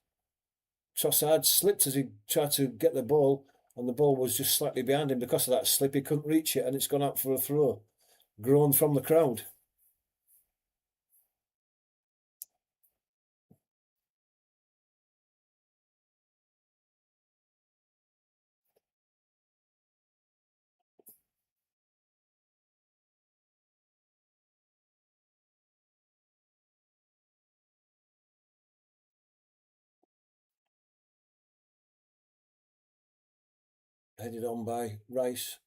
Trossard slipped as he tried to get the ball, and the ball was just slightly behind him. Because of that slip, he couldn't reach it, and it's gone out for a throw. Groan from the crowd. Headed on by Rice.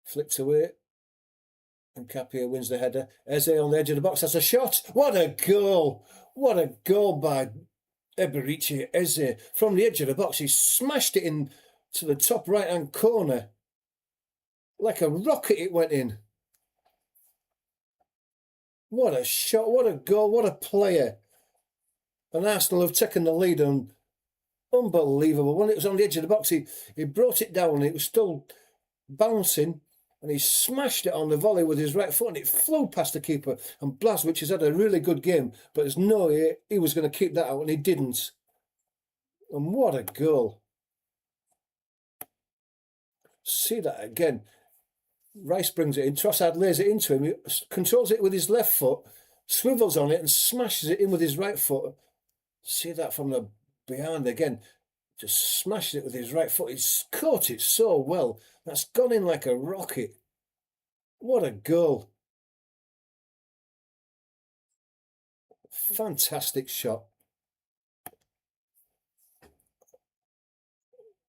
Flipped away. And Capia wins the header. Eze on the edge of the box. That's a shot. What a goal! What a goal by Eberici Eze. From the edge of the box, he smashed it in to the top right-hand corner. Like a rocket it went in. What a shot, what a goal, what a player. And Arsenal have taken the lead, and unbelievable. When it was on the edge of the box, he brought it down, and it was still bouncing, and he smashed it on the volley with his right foot, and it flew past the keeper. And Blazwich has had a really good game, but there's no way he was going to keep that out, and he didn't. And what a goal. See that again. Rice brings it in, Trossard lays it into him, he controls it with his left foot, swivels on it and smashes it in with his right foot. See that from the behind again, just smashes it with his right foot. He's caught it so well, that's gone in like a rocket. What a goal. Fantastic shot.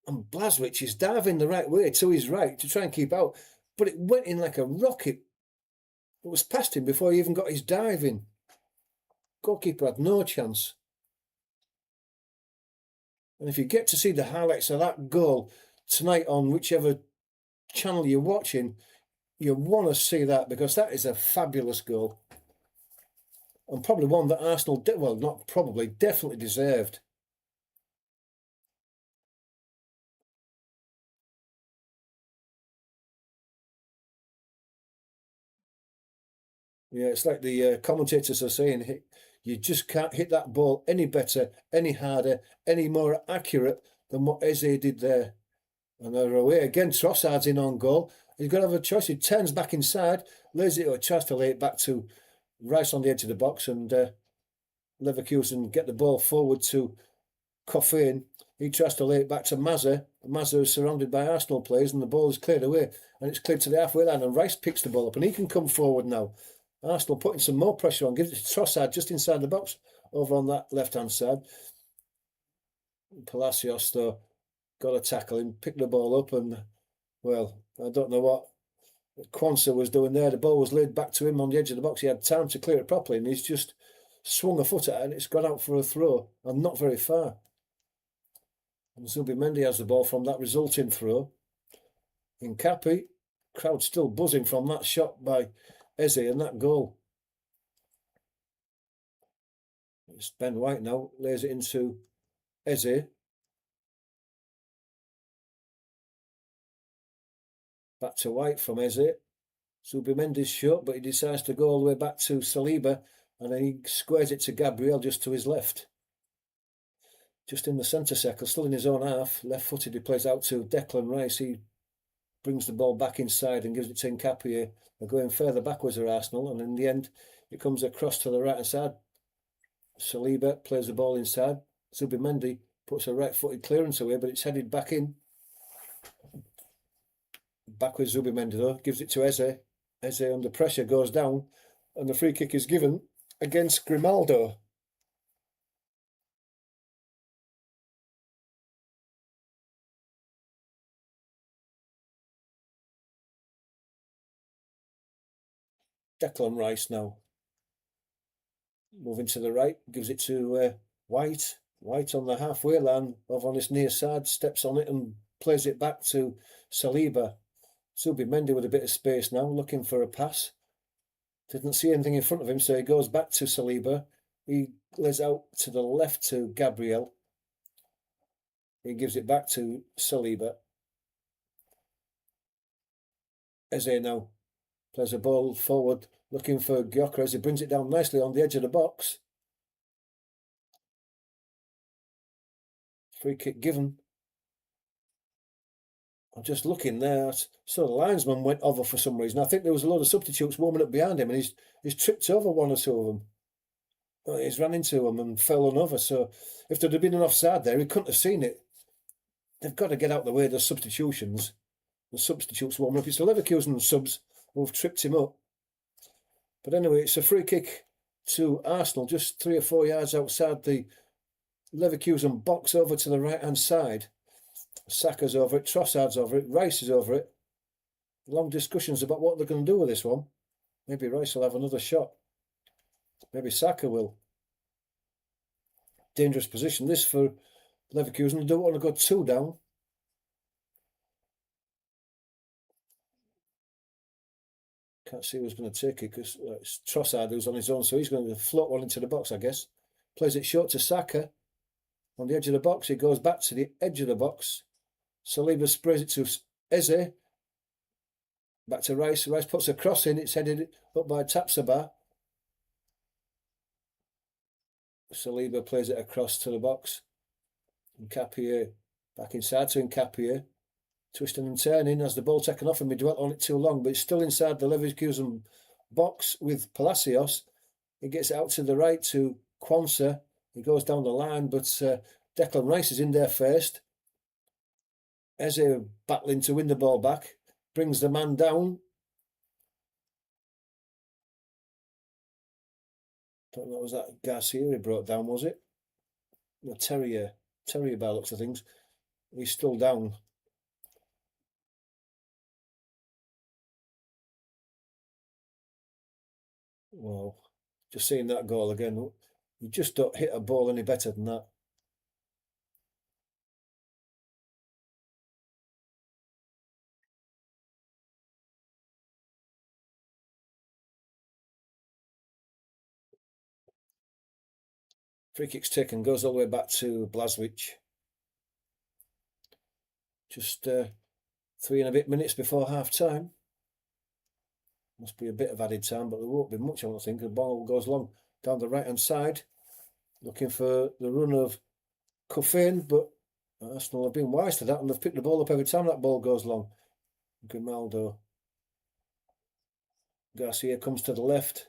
And Blazwich is diving the right way to his right to try and keep out, but it went in like a rocket. It was past him before he even got his dive in. Goalkeeper had no chance. And if you get to see the highlights of that goal tonight on whichever channel you're watching, you want to see that, because that is a fabulous goal. And probably one that Arsenal, well, not probably, definitely deserved. Yeah, it's like the commentators are saying, you just can't hit that ball any better, any harder, any more accurate than what Eze did there. And they're away again. Trossard's in on goal. He's got to have a choice. He turns back inside, lays it, or tries to lay it back to Rice on the edge of the box, and Leverkusen get the ball forward to Coffin. He tries to lay it back to Mazza. Mazza is surrounded by Arsenal players, and the ball is cleared away, and it's cleared to the halfway line, and Rice picks the ball up, and he can come forward now. Arsenal putting some more pressure on, gives it to Trossard just inside the box, over on that left-hand side. Palacios, though, got to tackle him, pick the ball up, and, well, I don't know what Kwanzaa was doing there. The ball was laid back to him on the edge of the box. He had time to clear it properly, and he's just swung a foot at it, and it's gone out for a throw, and not very far. And Zubimendi has the ball from that resulting throw. In Capi, crowd still buzzing from that shot by Eze and that goal. It's Ben White now, lays it into Eze. Back to White from Eze. Zubimendi's shot, but he decides to go all the way back to Saliba, and then he squares it to Gabriel just to his left. Just in the centre circle, still in his own half, left-footed, he plays out to Declan Rice. He brings the ball back inside and gives it to Nkapie. They're going further backwards at Arsenal, and in the end, it comes across to the right-hand side. Saliba plays the ball inside. Zubimendi puts a right-footed clearance away, but it's headed back in. Back with Zubimendi, though, gives it to Eze. Eze, under pressure, goes down, and the free kick is given against Grimaldo. Declan Rice now. Moving to the right, gives it to White. White on the halfway line, over on his near side, steps on it and plays it back to Saliba. Zubimendi with a bit of space now, looking for a pass. Didn't see anything in front of him, so he goes back to Saliba. He lays out to the left to Gabriel. He gives it back to Saliba. Eze now plays a ball forward, looking for Gyökeres. He brings it down nicely on the edge of the box. Free kick given. I'm just looking there. So the linesman went over for some reason. I think there was a lot of substitutes warming up behind him, and he's tripped over one or two of them. He's ran into them and fell on over. So if there'd have been an offside there, he couldn't have seen it. They've got to get out of the way of the substitutions. The substitutes warming up. It's the Leverkusen subs who've tripped him up. But anyway, it's a free kick to Arsenal, just 3 or 4 yards outside the Leverkusen box, over to the right-hand side. Saka's over it, Trossard's over it, Rice is over it. Long discussions about what they're going to do with this one. Maybe Rice will have another shot. Maybe Saka will. Dangerous position this for Leverkusen. They don't want to go 2 down. Can't see who's going to take it, because it's Trossard who's on his own, so he's going to float one into the box, I guess. Plays it short to Saka. On the edge of the box, he goes back to the edge of the box. Saliba sprays it to Eze. Back to Rice. Rice puts a cross in. It's headed up by Tapsoba. Saliba plays it across to the box. Nkapie back inside to Nkapie. Twisting and turning as the ball taken off him. He dwelt on it too long, but it's still inside the Leverkusen box with Palacios. He gets it out to the right to Quansah. He goes down the line, but Declan Rice is in there first. Eze battling to win the ball back. Brings the man down. Don't know, was that Garcia he brought down, was it? No, Terrier by looks of things. He's still down. Wow. Just seeing that goal again. You just don't hit a ball any better than that. Free kick's taken, goes all the way back to Blažević. Just 3 and a bit minutes before half time. Must be a bit of added time, but there won't be much, I don't think. The ball goes long down the right hand side, looking for the run of Cuffin, but Arsenal have been wise to that, and they've picked the ball up every time that ball goes long. Grimaldo. Garcia comes to the left.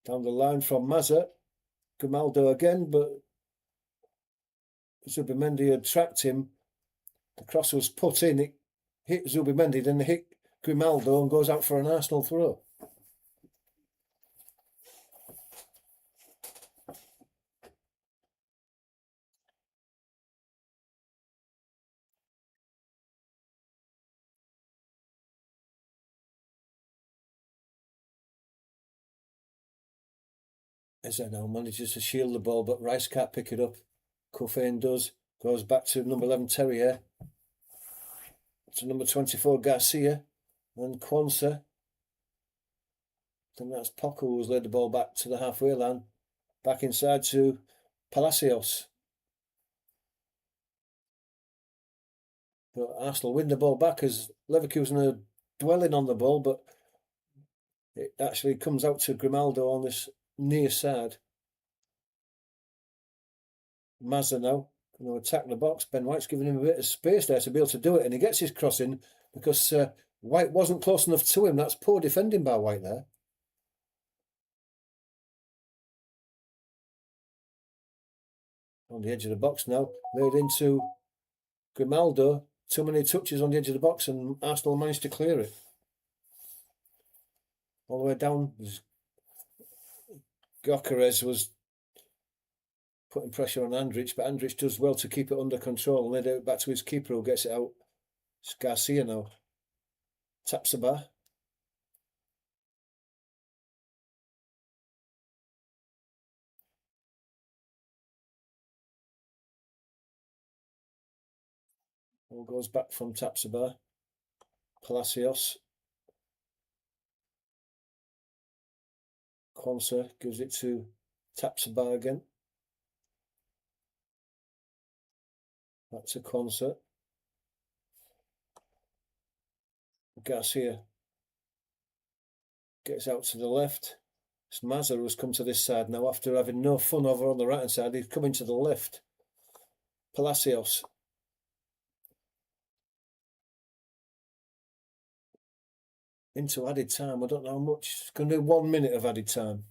Down the line from Mazza. Grimaldo again, but Zubimendi had tracked him. The cross was put in, it hit Zubimendi, then it hit Grimaldo and goes out for an Arsenal throw. Eze now manages to shield the ball, but Rice can't pick it up. Cuffin does. Goes back to number 11 Terrier. To number 24 Garcia. And Quansah. Then that's Poco who's led the ball back to the halfway line. Back inside to Palacios. But Arsenal win the ball back as Leverkusen are dwelling on the ball, but It actually comes out to Grimaldo on this near side. Mazza now going to attack the box. Ben White's giving him a bit of space there to be able to do it, and he gets his cross in because White wasn't close enough to him. That's poor defending by White there. On the edge of the box now, laid into Grimaldo. Too many touches on the edge of the box, and Arsenal managed to clear it. All the way down, Gyökeres was putting pressure on Andrich, but Andrich does well to keep it under control and laid it back to his keeper who gets it out. It's Garcia now. Tapsoba. All goes back from Tapsoba. Palacios. Quansah gives it to Tapsoba again. Back to Quansah. Garcia gets out to the left. It's Mazza who's come to this side now after having no fun over on the right hand side. He's coming to the left. Palacios. Into added time. I don't know how much. It's going to do 1 minute of added time.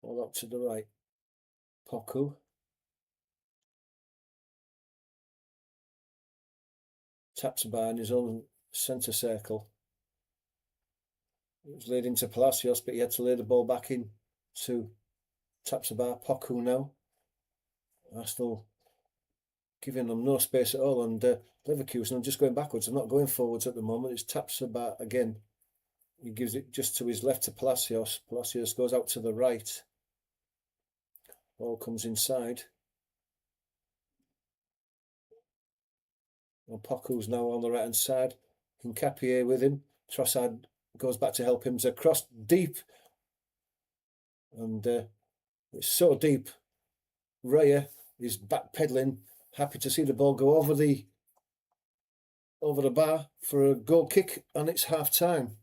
All up to the right. Poku. Tapsoba in his own centre circle. It was laid into Palacios, but he had to lay the ball back in to Tapsoba. Poku now. Arsenal giving them no space at all, and Leverkusen are just going backwards. They're not going forwards at the moment. It's Tapsoba again. He gives it just to his left to Palacios. Palacios goes out to the right. Ball comes inside. And Poku's now on the right hand side. Hincapié with him. Trossard goes back to help him. It's a cross deep. And it's so deep. Raya is backpedaling. Happy to see the ball go over the bar for a goal kick, and it's half time.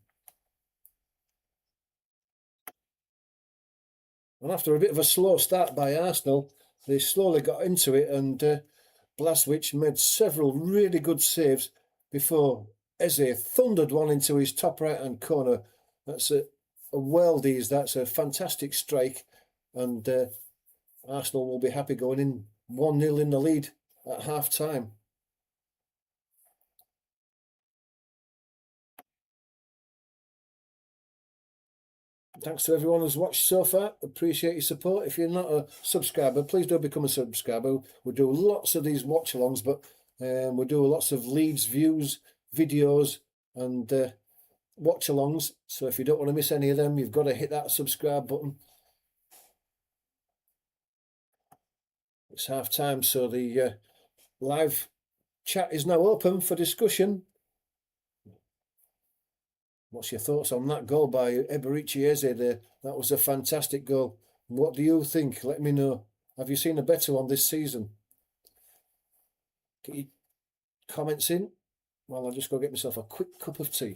And after a bit of a slow start by Arsenal, they slowly got into it, and Blaswich made several really good saves before Eze thundered one into his top right-hand corner. That's a worldies. That's a fantastic strike, and Arsenal will be happy going in 1-0 in the lead at half-time. Thanks to everyone who's watched so far. Appreciate your support. If you're not a subscriber, please do become a subscriber. We do lots of these watch-alongs, but we do lots of leads, views, videos, and watch-alongs. So if you don't want to miss any of them, you've got to hit that subscribe button. It's half-time, so the live chat is now open for discussion. What's your thoughts on that goal by Eberici Eze there? That was a fantastic goal. What do you think? Let me know. Have you seen a better one this season? Get your comments in. Well, I'll just go get myself a quick cup of tea.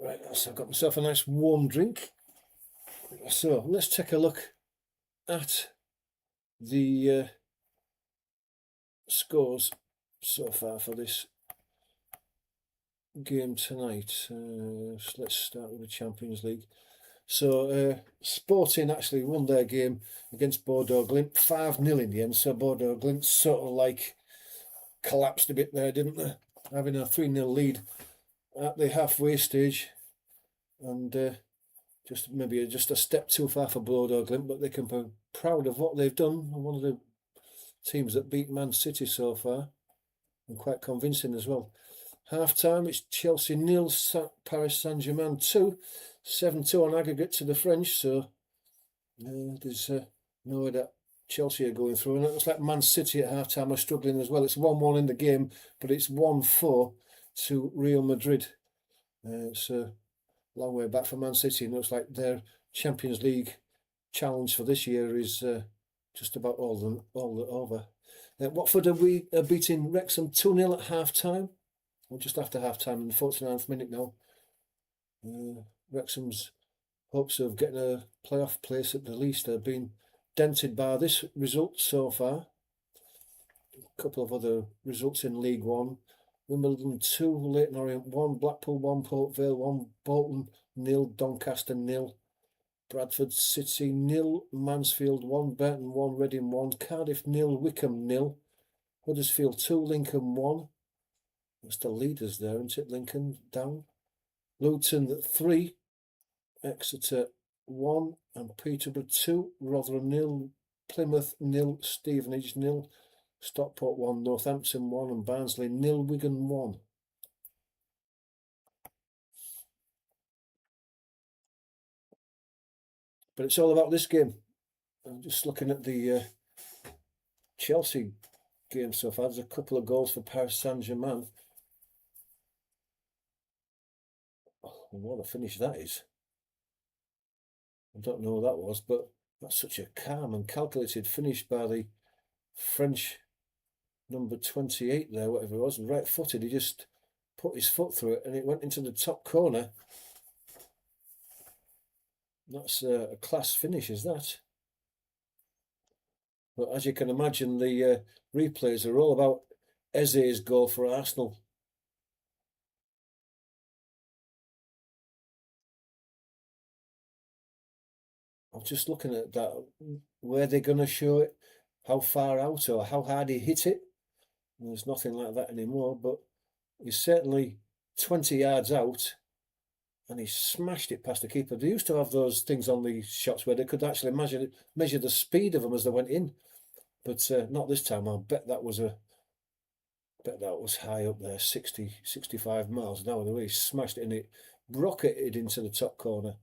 Right, so I've got myself a nice warm drink. So let's take a look at the scores so far for this game tonight. So let's start with the Champions League. So Sporting actually won their game against Bordeaux Glimt 5-0 in the end. So Bordeaux Glimt sort of like collapsed a bit there, didn't they? Having a 3-0 lead at the halfway stage, and just a step too far for Bordeaux Glimt, but they can be proud of what they've done. One of the teams that beat Man City so far, and quite convincing as well. Half time, it's Chelsea 0, Paris Saint-Germain 2, 7-2 on aggregate to the French. So there's no way that Chelsea are going through, and it looks like Man City at half time are struggling as well. It's 1-1 in the game, but it's 1-4 to Real Madrid. It's a long way back for Man City, and it looks like their Champions League challenge for this year is just about all over. Watford are beating Wrexham 2-0 at half time, or just after half time in the 49th minute now. Wrexham's hopes of getting a playoff place at the least have been dented by this result so far. A couple of other results in League One. Wimbledon 2, Leyton Orient 1, Blackpool 1, Port Vale 1, Bolton 0, Doncaster 0, Bradford City 0, Mansfield 1, Burton 1, Reading 1, Cardiff 0, Wickham 0, Huddersfield 2, Lincoln 1. That's the leaders there, isn't it? Lincoln down. Luton 3, Exeter 1, and Peterborough 2, Rotherham 0, Plymouth 0, Stevenage 0, Stockport 1, Northampton 1, and Barnsley 0, Wigan 1. But it's all about this game. I'm just looking at the Chelsea game so far. There's a couple of goals for Paris Saint-Germain. Oh, what a finish that is. I don't know who that was, but that's such a calm and calculated finish by the French number 28 there, whatever it was, right-footed. He just put his foot through it and it went into the top corner. That's a class finish, is that? But as you can imagine, the replays are all about Eze's goal for Arsenal. I'm just looking at that, where they're going to show it, how far out or how hard he hit it. And there's nothing like that anymore, but he's certainly 20 yards out and he smashed it past the keeper. They used to have those things on the shots where they could actually measure the speed of them as they went in, but not this time. I bet that was high up there, 60, 65 miles an hour. The way he smashed it and it rocketed into the top corner.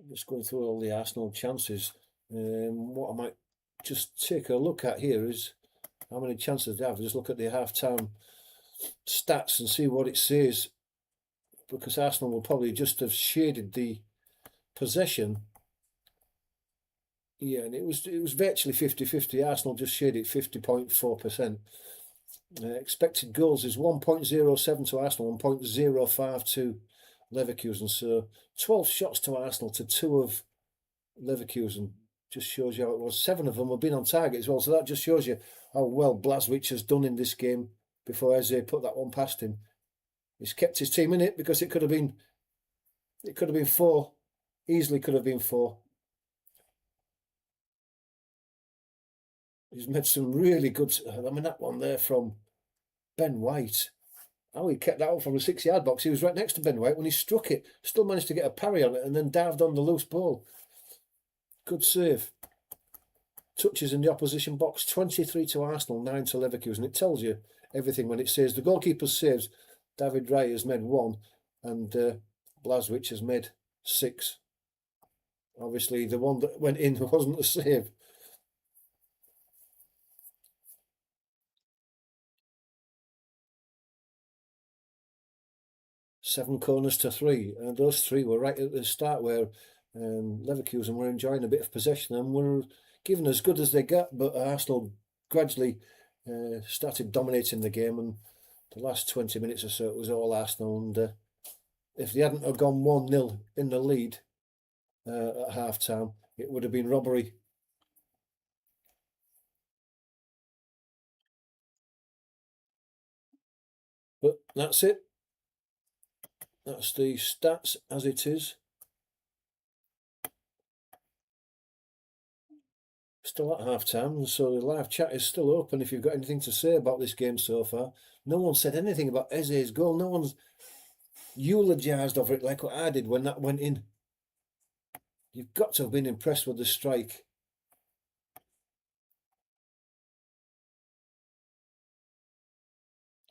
Just going through all the Arsenal chances. What I might just take a look at here is how many chances they have. Just look at the half-time stats and see what it says, because Arsenal will probably just have shaded the possession. Yeah, and it was virtually 50-50. Arsenal just shaded 50.4%. Expected goals is 1.07 to Arsenal, 1.05 to Leverkusen. So 12 shots to Arsenal to 2 of Leverkusen. Just shows you how it was. 7 of them have been on target as well. So that just shows you how well Blažević has done in this game before Eze put that one past him. He's kept his team in it because it could have been 4. Easily could have been 4. He's made some really good. I mean, that one there from Ben White. How he kept that up from the 6-yard box. He was right next to Ben White when he struck it. Still managed to get a parry on it and then dived on the loose ball. Good save. Touches in the opposition box. 23 to Arsenal, 9 to Leverkusen. It tells you everything when it says the goalkeeper's saves. David Raya has made 1 and Blažević has made 6. Obviously, the one that went in wasn't a save. Seven corners to 3, and those 3 were right at the start where Leverkusen were enjoying a bit of possession and were given as good as they got, but Arsenal gradually started dominating the game, and the last 20 minutes or so it was all Arsenal. And if they hadn't have gone 1-0 in the lead at half time, it would have been robbery. But that's it. That's the stats as it is. Still at half time, so the live chat is still open if you've got anything to say about this game so far. No one said anything about Eze's goal. No one's eulogised over it like what I did when that went in. You've got to have been impressed with the strike.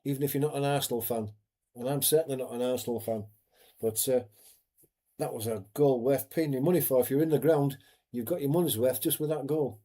Even if you're not an Arsenal fan. And I'm certainly not an Arsenal fan. But that was a goal worth paying your money for. If you're in the ground, you've got your money's worth just with that goal.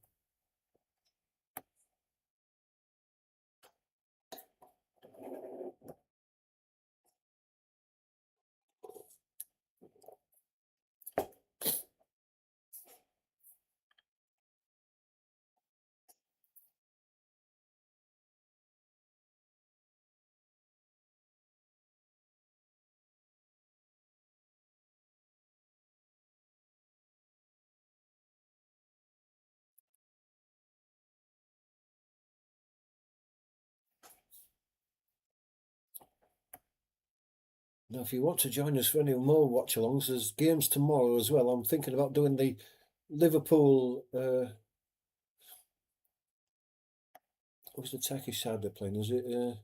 Now, if you want to join us for any more watch-alongs, there's games tomorrow as well. I'm thinking about doing the Liverpool... what's the Turkish side they're playing? Is it... let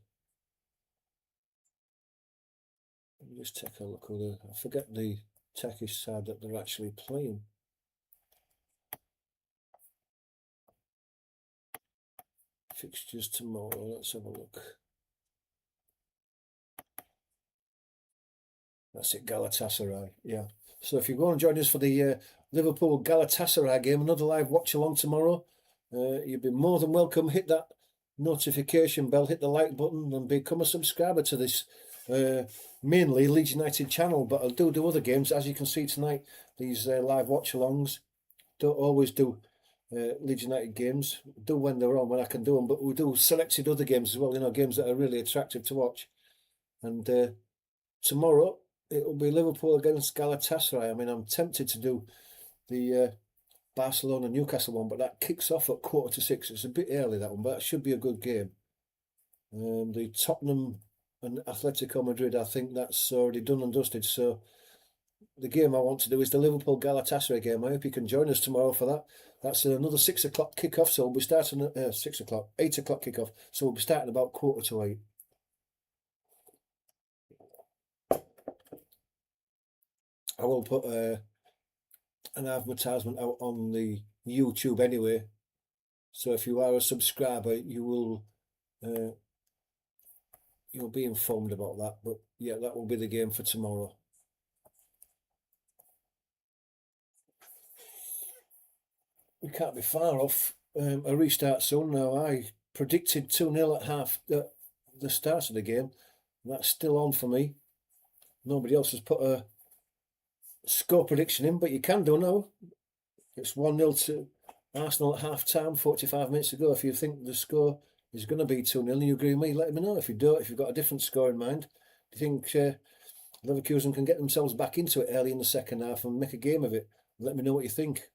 me just take a look. I forget the Turkish side that they're actually playing. Fixtures tomorrow. Let's have a look. That's it, Galatasaray. Yeah. So if you go and join us for the Liverpool Galatasaray game, another live watch along tomorrow, you'd be more than welcome. Hit that notification bell, hit the like button, and become a subscriber to this mainly Leeds United channel. But I'll do other games, as you can see tonight. These live watch alongs don't always do Leeds United games. Do when they're on, when I can do them. But we do selected other games as well. You know, games that are really attractive to watch. And tomorrow it'll be Liverpool against Galatasaray. I mean, I'm tempted to do the Barcelona-Newcastle one, but that kicks off at 5:45. It's a bit early, that one, but that should be a good game. The Tottenham and Atletico Madrid, I think that's already done and dusted. So the game I want to do is the Liverpool-Galatasaray game. I hope you can join us tomorrow for that. That's another 6 o'clock kickoff, so we'll be starting at 6 o'clock, 8 o'clock kickoff. So we'll be starting about 7:45. I will put an advertisement out on the YouTube anyway. So if you are a subscriber, you'll be informed about that. But yeah, that will be the game for tomorrow. We can't be far off a restart soon. Now, I predicted 2-0 at the start of the game. That's still on for me. Nobody else has put a score prediction in, but you can do now. It's 1-0 to Arsenal at half time, 45 minutes ago. If you think the score is going to be 2-0 and you agree with me, let me know. If you don't, if you've got a different score in mind, do you think Leverkusen can get themselves back into it early in the second half and make a game of it? Let me know what you think.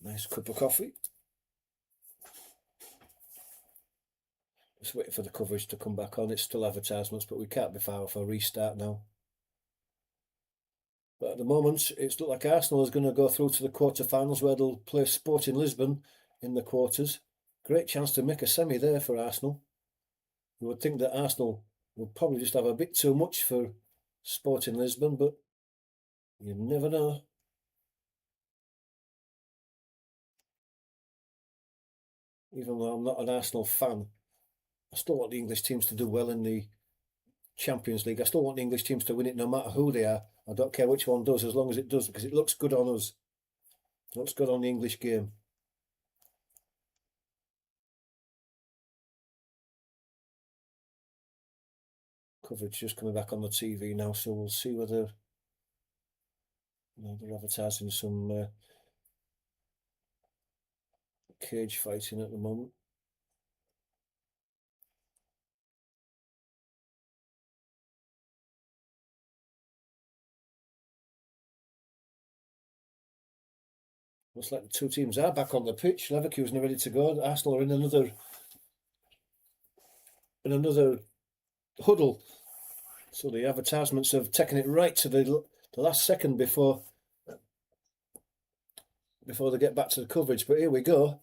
Nice cup of coffee. Just waiting for the coverage to come back on. It's still advertisements, but we can't be far off a restart now. But at the moment, it's looked like Arsenal is going to go through to the quarter-finals where they'll play Sporting Lisbon in the quarters. Great chance to make a semi there for Arsenal. You would think that Arsenal would probably just have a bit too much for Sporting Lisbon, but you never know. Even though I'm not an Arsenal fan, I still want the English teams to do well in the Champions League. I still want the English teams to win it no matter who they are. I don't care which one does, as long as it does, because it looks good on us. It looks good on the English game. Coverage just coming back on the TV now, so we'll see whether they're advertising some cage fighting at the moment. Looks like the two teams are back on the pitch. Leverkusen are ready to go. Arsenal are in another huddle. So the advertisements have taken it right to the last second before they get back to the coverage. But here we go.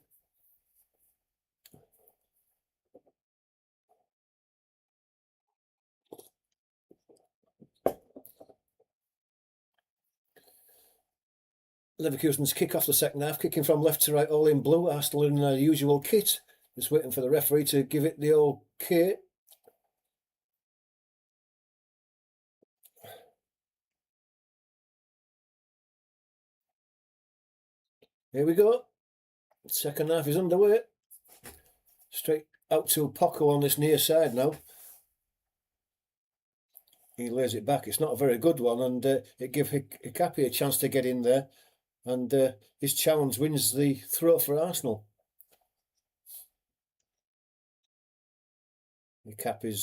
Leverkusen's kick off the second half, kicking from left to right, all in blue. Arsenal in their usual kit. Just waiting for the referee to give it the okay. Here we go. Second half is underway. Straight out to Poco on this near side now. He lays it back. It's not a very good one, and it gives Hikapi a chance to get in there. And his challenge wins the throw for Arsenal. Hikapi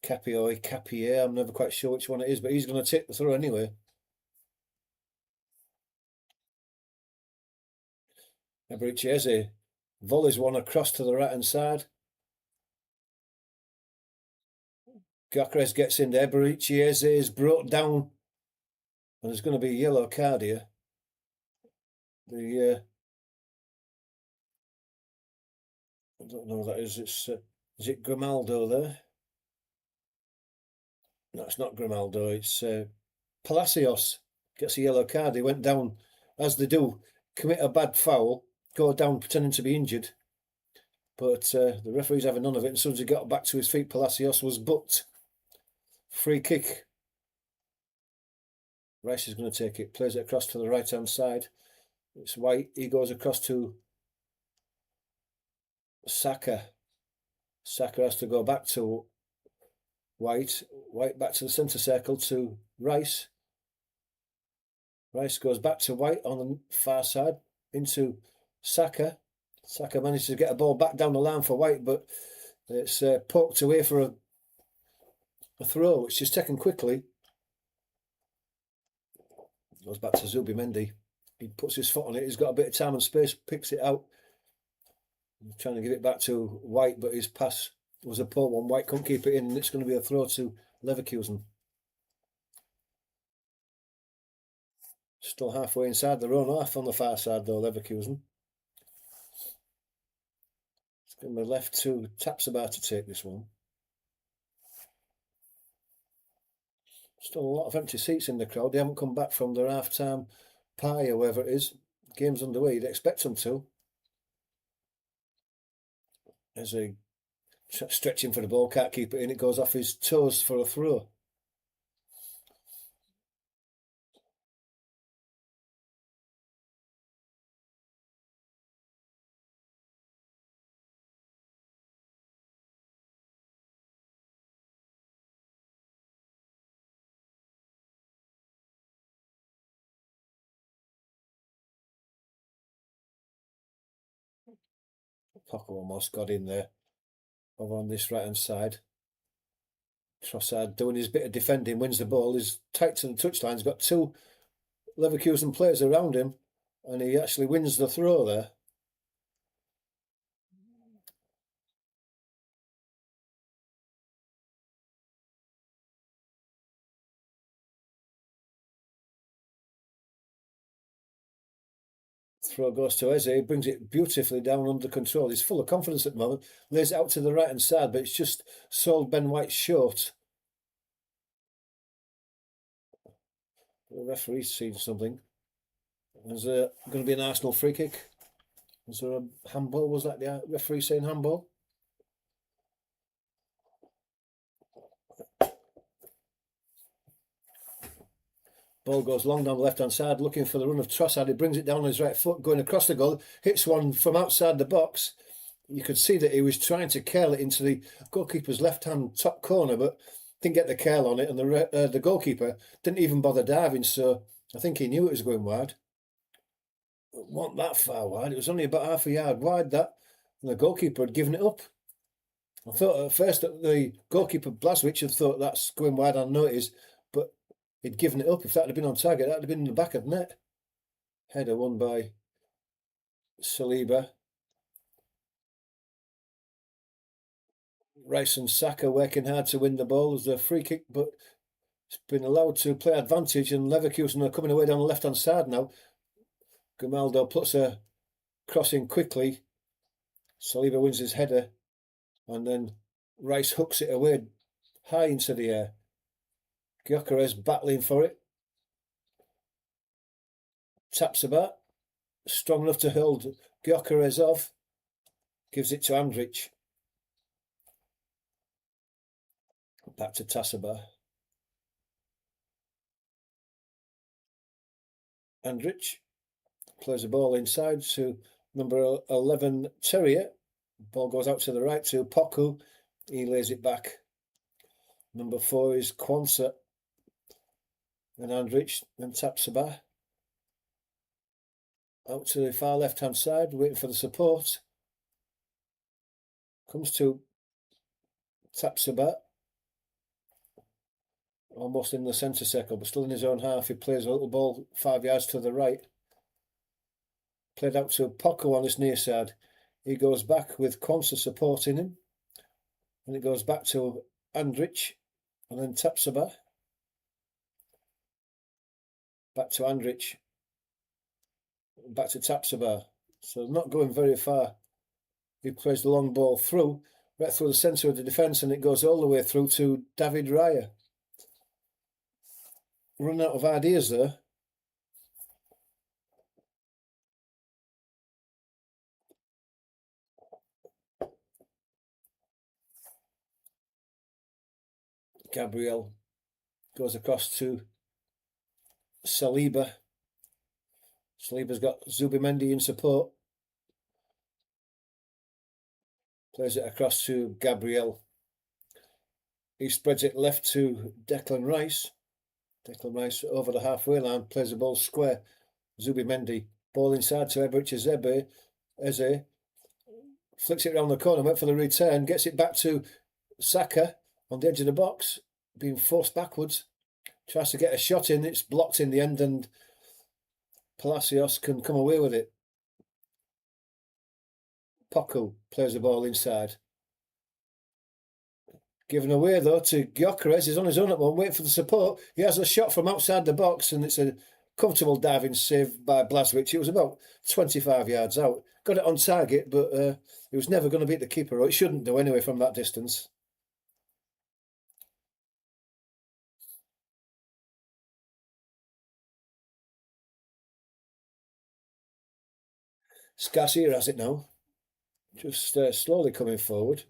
or Hikapi, I'm never quite sure which one it is, but he's going to take the throw anyway. Eberechieze volleys one across to the right-hand side. Gyökeres gets in there. Eberechieze is brought down. And there's going to be a yellow card here. I don't know what that is. Is it Grimaldo there? No, it's not Grimaldo. It's Palacios gets a yellow card. He went down, as they do, commit a bad foul, go down pretending to be injured. But the referee's having none of it. And as soon as he got back to his feet, Palacios was booked. Free kick. Rice is going to take it. Plays it across to the right-hand side. It's White. He goes across to Saka. Saka has to go back to White. White back to the centre circle to Rice. Rice goes back to White on the far side into Saka. Saka manages to get a ball back down the line for White, but it's poked away for a throw, which is taken quickly. Goes back to Zubimendi. He puts his foot on it. He's got a bit of time and space, picks it out. He's trying to give it back to White, but his pass was a poor one. White couldn't keep it in, and it's going to be a throw to Leverkusen. Still halfway inside their own half on the far side, though, Leverkusen. It's going to be left to Tapsoba to take this one. Still a lot of empty seats in the crowd. They haven't come back from their half-time pie or whatever it is. Game's underway. You'd expect them to. As a stretching for the ball, can't keep it in. It goes off his toes for a throw. Poco almost got in there. Over on this right-hand side. Trossard doing his bit of defending, wins the ball. He's tight to the touchline. He's got two Leverkusen players around him, and he actually wins the throw there. Throw goes to Eze, brings it beautifully down under control. He's full of confidence at the moment. Lays it out to the right-hand side, but it's just sold Ben White short. The referee's seen something. There's going to be an Arsenal free kick. Was there a handball? Was that the referee saying handball? Ball goes long down the left-hand side, looking for the run of Trossard. He brings it down on his right foot, going across the goal. Hits one from outside the box. You could see that he was trying to curl it into the goalkeeper's left-hand top corner, but didn't get the curl on it, and the goalkeeper didn't even bother diving, so I think he knew it was going wide. It wasn't that far wide, it was only about half a yard wide, that, and the goalkeeper had given it up. I thought at first that the goalkeeper Blaswich had thought that's going wide unnoticed, but he'd given it up. If that had been on target, that would have been in the back of the net. Header won by Saliba. Rice and Saka working hard to win the ball. There's a free kick, but it's been allowed to play advantage, and Leverkusen are coming away down the left-hand side now. Grimaldo puts a cross in quickly. Saliba wins his header, and then Rice hooks it away high into the air. Gyökeres battling for it. Taps about. Strong enough to hold Gyökeres off. Gives it to Andrich. Back to Tassaba. Andrich plays the ball inside to number 11, Terrier. Ball goes out to the right to Poku. He lays it back. Number 4 is Kwanzaa. And Andrich and Tapsoba. Out to the far left-hand side, waiting for the support. Comes to Tapsoba. Almost in the centre circle, but still in his own half. He plays a little ball 5 yards to the right. Played out to Poku on this near side. He goes back with Kwanzaa supporting him. And it goes back to Andrich. And then Tapsoba. Back to Andrich. Back to Tapsoba. So not going very far. He plays the long ball through, right through the centre of the defence, and it goes all the way through to David Raya. Run out of ideas there. Gabriel goes across to Saliba. Saliba's got Zubimendi in support. Plays it across to Gabriel. He spreads it left to Declan Rice. Declan Rice over the halfway line, plays the ball square. Zubimendi, ball inside to Eberechi Eze. Flicks it around the corner, went for the return, gets it back to Saka on the edge of the box, being forced backwards. Tries to get a shot in, it's blocked in the end, and Palacios can come away with it. Poku plays the ball inside. Given away though to Gyökeres. He's on his own at one, waiting for the support. He has a shot from outside the box, and it's a comfortable diving save by Blaswich. It was about 25 yards out. Got it on target, but he was never going to beat the keeper, or it shouldn't do anyway from that distance. Garcia has it now. Just slowly coming forward.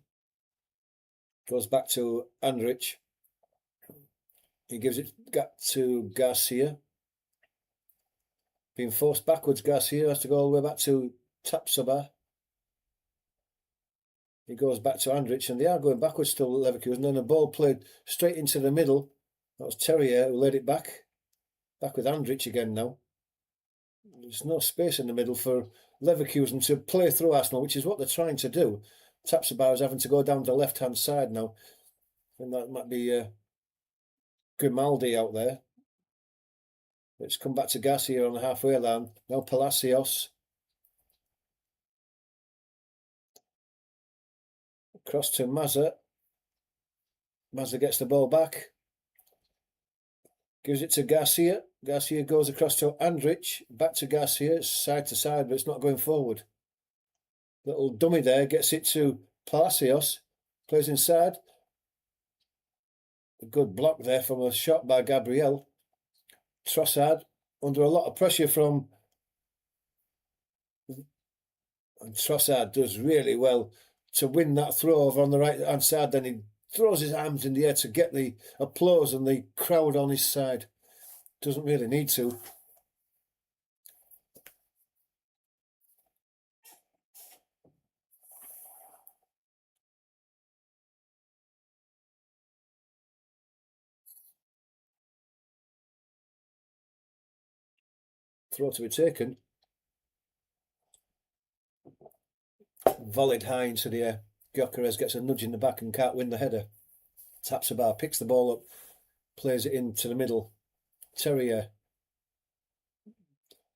Goes back to Andrich. He gives it to Garcia. Being forced backwards, Garcia has to go all the way back to Tapsoba. He goes back to Andrich, and they are going backwards still, Leverkusen. And then a ball played straight into the middle. That was Terrier who laid it back. Back with Andrich again now. There's no space in the middle for Leverkusen to play through Arsenal, which is what they're trying to do. Tapsoba is having to go down the left-hand side now. And that might be Grimaldi out there. It's come back to Garcia on the halfway line. Now Palacios. Cross to Mazza. Mazza gets the ball back. Gives it to Garcia. Garcia goes across to Andrich. Back to Garcia. It's side to side, but it's not going forward. Little dummy there. Gets it to Palacios. Plays inside. A good block there from a shot by Gabriel. Trossard under a lot of pressure from... And Trossard does really well to win that throw over on the right-hand side. Then he throws his arms in the air to get the applause and the crowd on his side. Doesn't really need to. Throw to be taken. Volleyed high into the air. Gyökeres gets a nudge in the back and can't win the header. Tapsoba picks the ball up, plays it into the middle. Terrier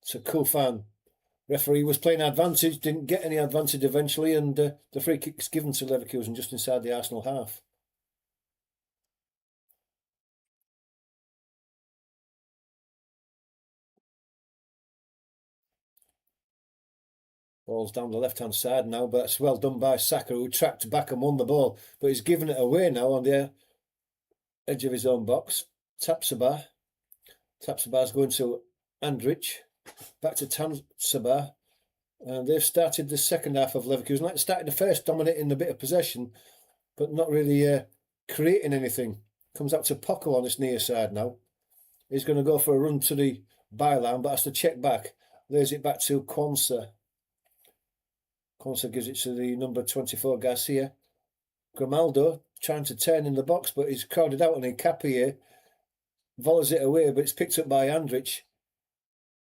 to Kufan. Referee was playing advantage, didn't get any advantage eventually, and the free kick's given to Leverkusen just inside the Arsenal half. Ball's down the left-hand side now, but it's well done by Saka, who tracked back and won the ball, but he's given it away now on the edge of his own box. Tapsoba. Tapsoba's going to Andrich. Back to Tapsoba. And they've started the second half of Leverkusen. Like started the first, dominating a bit of possession, but not really creating anything. Comes out to Poco on this near side now. He's going to go for a run to the byline, but has to check back. Lays it back to Quansah. Quansah gives it to the number 24, Garcia. Grimaldo trying to turn in the box, but he's crowded out, and Nkapie volleys it away, but it's picked up by Andrich.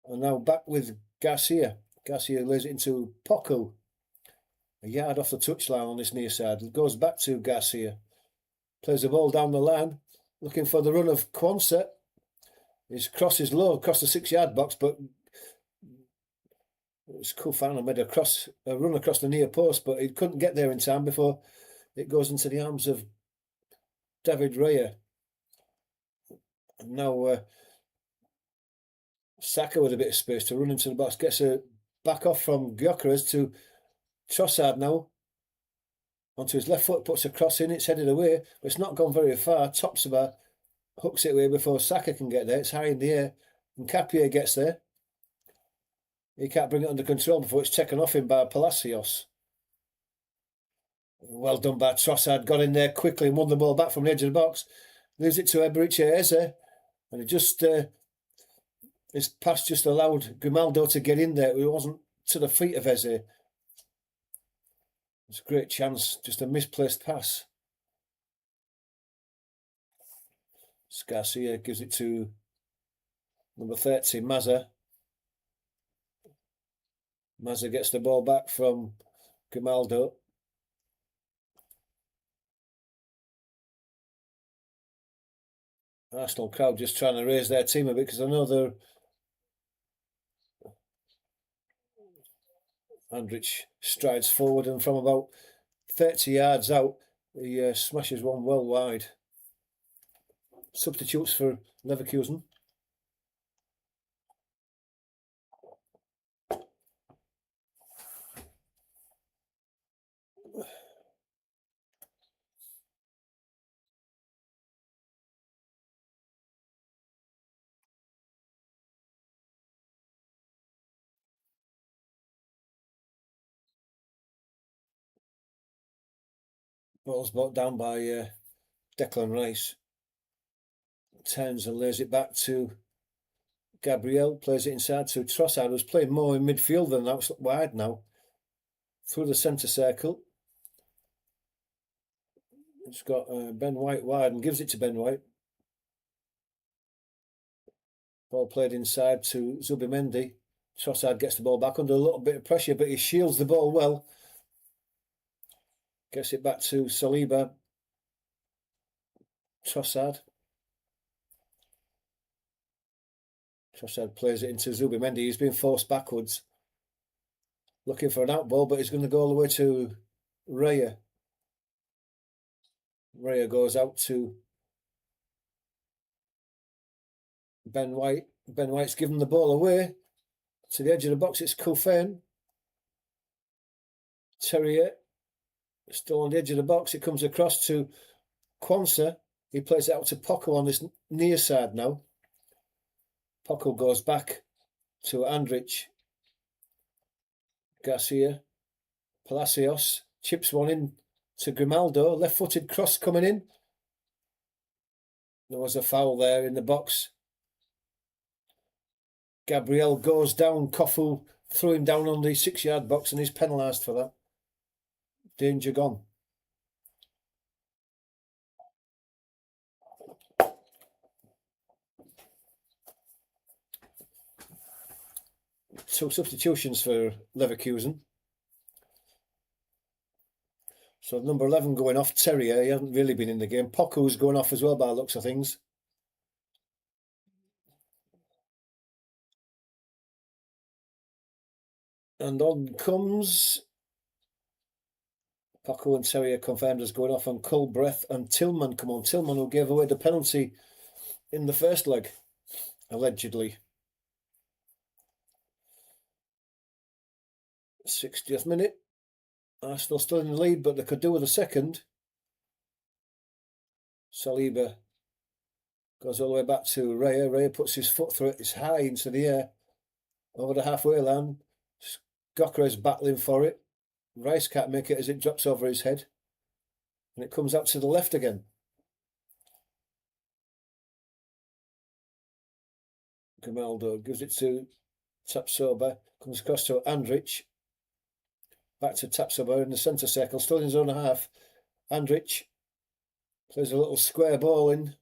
And now back with Garcia. Garcia lays it into Poco. A yard off the touchline on this near side. It goes back to Garcia. Plays the ball down the line, looking for the run of Quansah. His cross is low across the 6-yard box, but it's Kufan made a run across the near post, but he couldn't get there in time before it goes into the arms of David Raya. And now Saka with a bit of space to run into the box, gets a back off from Gyökeres to Trossard now. Onto his left foot, puts a cross in, it's headed away, but it's not gone very far. Tapsoba hooks it away before Saka can get there. It's high in the air, and Nkapie gets there. He can't bring it under control before it's taken off him by Palacios. Well done by Trossard, got in there quickly and won the ball back from the edge of the box. Leaves it to Eberechi Eze, and it just his pass just allowed Grimaldo to get in there. It wasn't to the feet of Eze. It's a great chance, just a misplaced pass. Garcia gives it to number 30, Mazza. Mazza gets the ball back from Grimaldo. Arsenal crowd just trying to raise their team a bit, because I know they're... Andrich strides forward, and from about 30 yards out, he smashes one well wide. Substitutes for Leverkusen. Ball's brought down by Declan Rice. Turns and lays it back to Gabriel. Plays it inside to Trossard, who's playing more in midfield than out wide now. Through the centre circle. It's got Ben White wide and gives it to Ben White. Ball played inside to Zubimendi. Trossard gets the ball back under a little bit of pressure, but he shields the ball well. Gets it back to Saliba. Trossard. Trossard plays it into Zubimendi. He's been forced backwards. Looking for an out ball, but he's going to go all the way to Raya. Raya goes out to Ben White. Ben White's given the ball away to the edge of the box. It's Kufan. Terrier still on the edge of the box. It comes across to Quansah. He plays it out to Poco on this near side now. Poco goes back to Andrich. Garcia. Palacios chips one in to Grimaldo. Left-footed cross coming in. There was a foul there in the box. Gabriel goes down. Kofu threw him down on the 6-yard box and he's penalised for that. Danger gone. two substitutions for Leverkusen. So number 11 going off, Terrier, he hasn't really been in the game. Poku's going off as well by the looks of things. And on comes Poku and Terrier confirmed as going off, and Culbreth and Tillman come on. Tillman, who gave away the penalty in the first leg, allegedly. 60th minute. Arsenal still in the lead, but they could do with a second. Saliba goes all the way back to Raya. Raya puts his foot through it. It's high into the air, over the halfway line. Gyökeres battling for it. Rice can't make it as it drops over his head. And it comes out to the left again. Grimaldo gives it to Tapsoba. Comes across to Andrich. Back to Tapsoba in the centre circle, still in his own half. Andrich plays a little square ball in.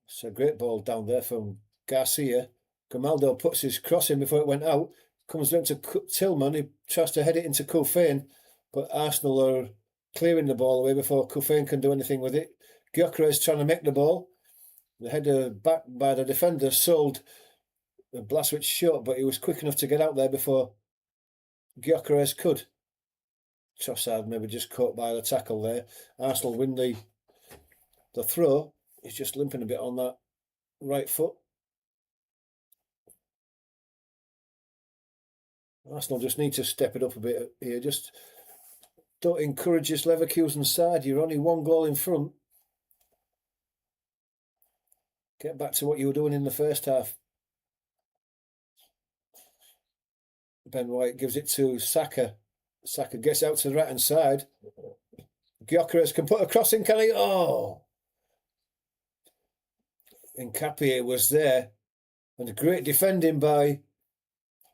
It's a great ball down there from Garcia. Grimaldo puts his cross in before it went out. Comes down to Tillman. He tries to head it into Koufain, but Arsenal are clearing the ball away before Koufain can do anything with it. Gyökeres trying to make the ball. The header back by the defender sold Blaswich short, but he was quick enough to get out there before Gyökeres could. Trossard maybe just caught by the tackle there. Arsenal win the throw. He's just limping a bit on that right foot. Arsenal just need to step it up a bit here. Just don't encourage this Leverkusen side. You're only one goal in front. Get back to what you were doing in the first half. Ben White gives it to Saka. Saka gets out to the right-hand side. Gyökeres can put a cross in, can he? Oh! Nkapie was there. And a great defending by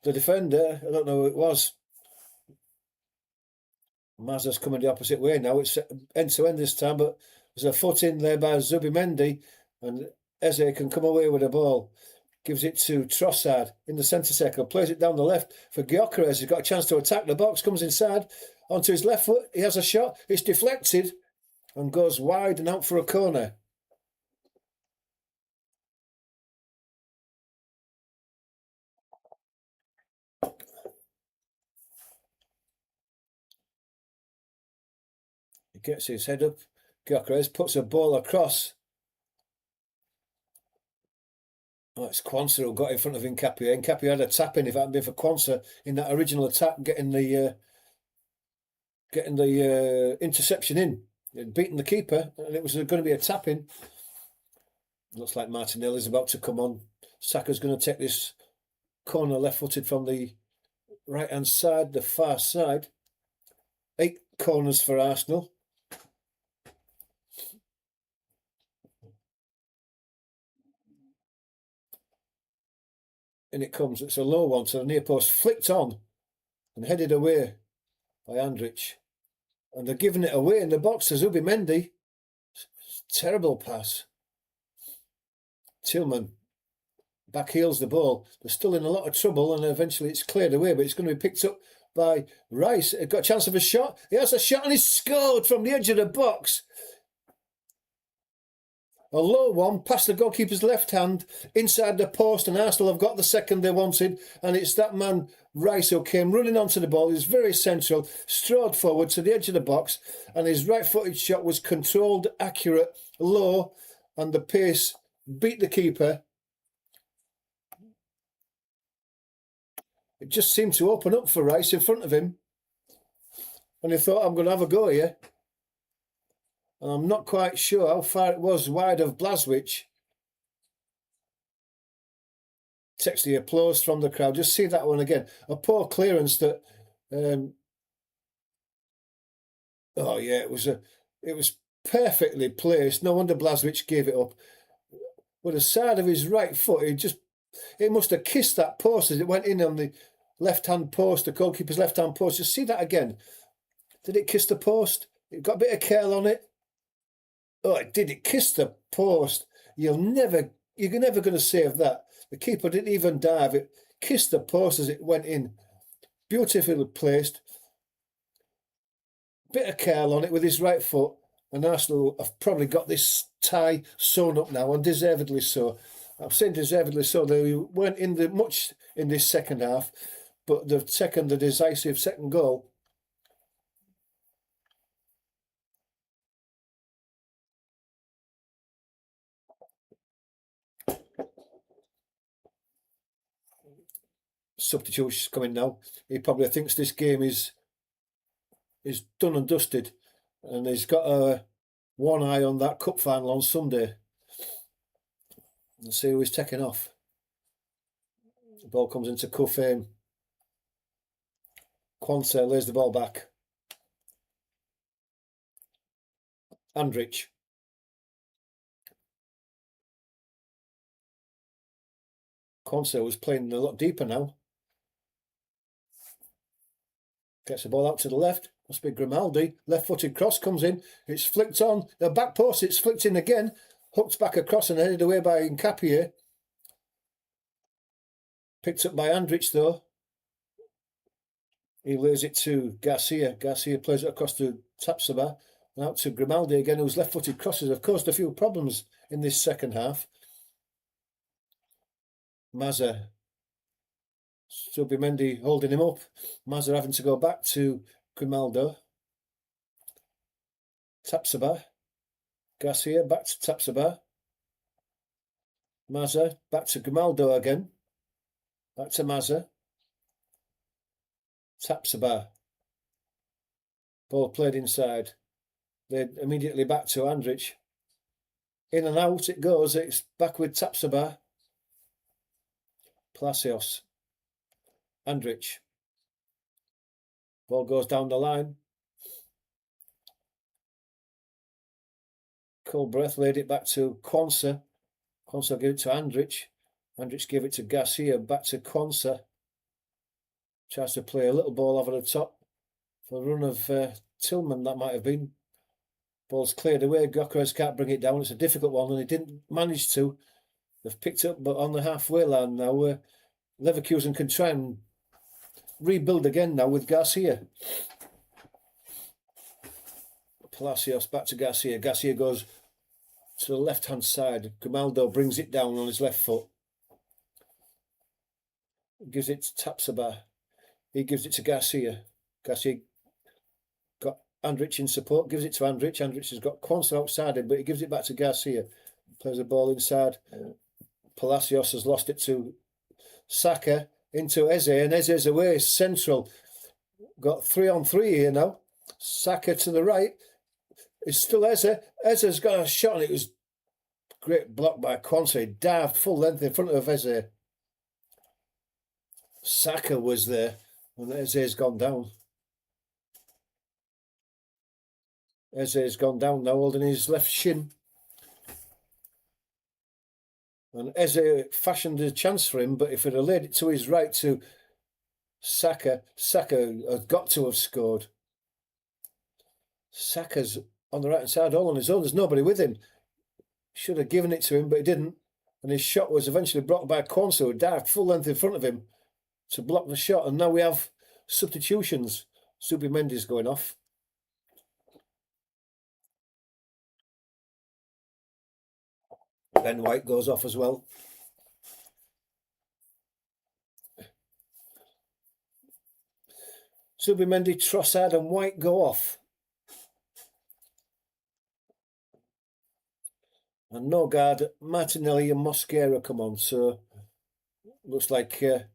the defender. I don't know who it was. Mazza's coming the opposite way now. It's end-to-end this time, but there's a foot in there by Zubimendi. And Eze can come away with the ball. Gives it to Trossard in the centre circle. Plays it down the left for Gyökeres. He's got a chance to attack the box. Comes inside onto his left foot. He has a shot. It's deflected and goes wide and out for a corner. He gets his head up. Gyökeres puts a ball across. Oh, it's Kwanzaa who got in front of Nkapie. Nkapie had a tap in if it hadn't been for Kwanzaa in that original attack, getting the interception in. He'd beaten the keeper, and it was going to be a tap in. Looks like Martinelli's about to come on. Saka's going to take this corner left-footed from the right-hand side, the far side. 8 corners for Arsenal. And it comes, it's a low one to the near post, flicked on and headed away by Andrich. And they're giving it away in the box to Zubimendi. Terrible pass. Tillman backheels the ball. They're still in a lot of trouble, and eventually it's cleared away, but it's going to be picked up by Rice. He's got a chance of a shot. He has a shot and he's scored from the edge of the box. A low one past the goalkeeper's left hand inside the post, and Arsenal have got the second they wanted, and it's that man Rice who came running onto the ball. He was very central, strode forward to the edge of the box, and his right-footed shot was controlled, accurate, low, and the pace beat the keeper. It just seemed to open up for Rice in front of him, and he thought, I'm going to have a go here. And I'm not quite sure how far it was wide of Blaswich. Takes the applause from the crowd. Just see that one again. A poor clearance that. Oh yeah, it was perfectly placed. No wonder Blaswich gave it up. With the side of his right foot, it must have kissed that post as it went in on the left-hand post, the goalkeeper's left-hand post. Just see that again. Did it kiss the post? It got a bit of curl on it. Oh, it did. It kissed the post. You're never going to save that. The keeper didn't even dive. It kissed the post as it went in. Beautifully placed. Bit of curl on it with his right foot. And Arsenal have probably got this tie sewn up now, and deservedly so. I'm saying deservedly so. They weren't in much in this second half, but the decisive second goal. Substitutes coming now. He probably thinks this game is done and dusted, and he's got one eye on that cup final on Sunday. Let's see who he's taking off. The ball comes into Kufame. Quansah lays the ball back. Andrich. Quansah was playing a lot deeper now. Gets the ball out to the left. Must be Grimaldi. Left-footed cross comes in. It's flicked on. The back post, it's flicked in again. Hooked back across and headed away by Nkapie. Picked up by Andrich though. He lays it to Garcia. Garcia plays it across to Tapsoba. And out to Grimaldi again, whose left-footed crosses have caused a few problems in this second half. Mazza. Subimendi holding him up. Mazza having to go back to Grimaldo. Tapsoba. Garcia back to Tapsoba. Mazza back to Grimaldo again. Back to Mazza. Tapsoba. Ball played inside. They're immediately back to Andrich. In and out it goes. It's back with Tapsoba. Palacios. Andrich. Ball goes down the line. Cold breath, laid it back to Quansah. Quansah gave it to Andrich. Andrich gave it to Garcia, back to Quansah. Tries to play a little ball over the top for a run of Tillman, that might have been. Ball's cleared away. Gyökeres can't bring it down. It's a difficult one, and he didn't manage to. They've picked up, but on the halfway line now, Leverkusen can try and rebuild again now with Garcia. Palacios back to Garcia. Garcia goes to the left-hand side. Grimaldo brings it down on his left foot. Gives it to Tapsoba. He gives it to Garcia. Garcia got Andrich in support. Gives it to Andrich. Andrich has got Quansah outside him, but he gives it back to Garcia. Plays the ball inside. Palacios has lost it to Saka. Into Eze, and Eze's away. Central. Got 3-on-3 here now. Saka to the right. It's still Eze. Eze's got a shot, and it was great block by Quansah. He dived full length in front of Eze. Saka was there, and Eze's gone down. Eze's gone down now, holding his left shin. And Eze fashioned a chance for him, but if he'd have laid it to his right to Saka, Saka had got to have scored. Saka's on the right-hand side all on his own. There's nobody with him. Should have given it to him, but he didn't. And his shot was eventually blocked by Quansah, who dived full length in front of him to block the shot. And now we have substitutions. Subimendi's going off. Ben White goes off as well. Subimendi, Trossard and White go off. And Nogard, Martinelli and Mosquera come on. So looks like the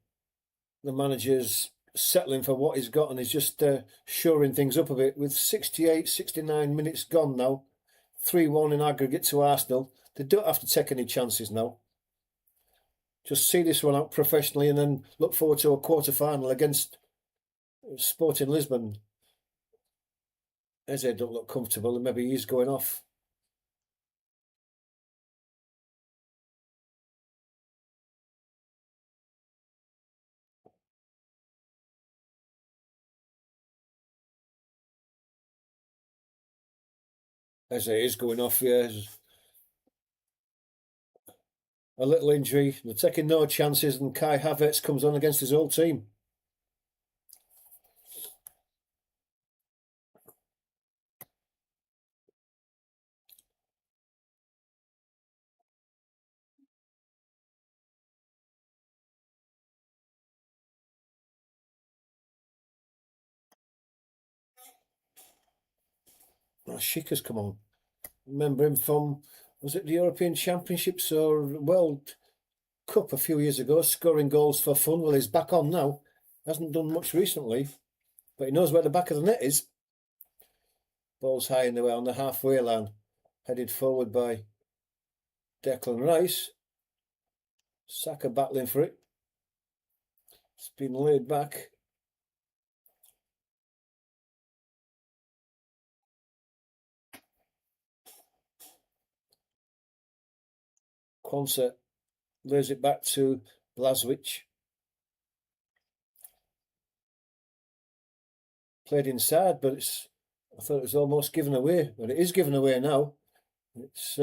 manager's settling for what he's got, and he's just shoring things up a bit. With 68, 69 minutes gone now. 3-1 in aggregate to Arsenal. They don't have to take any chances now. Just see this one out professionally and then look forward to a quarter-final against Sporting Lisbon. Eze don't look comfortable, and maybe he's going off. Eze is going off, yeah. a little injury. They're taking no chances, and Kai Havertz comes on against his old team. Shika's come on. Remember him from, was it the European Championships or World Cup a few years ago, scoring goals for fun? Well, he's back on now. Hasn't done much recently, but he knows where the back of the net is. Ball's high in the way on the halfway line, headed forward by Declan Rice. Saka battling for it. It's been laid back. Quansah lays it back to Blazwich. Played inside, but I thought it was almost given away, but it is given away now. It's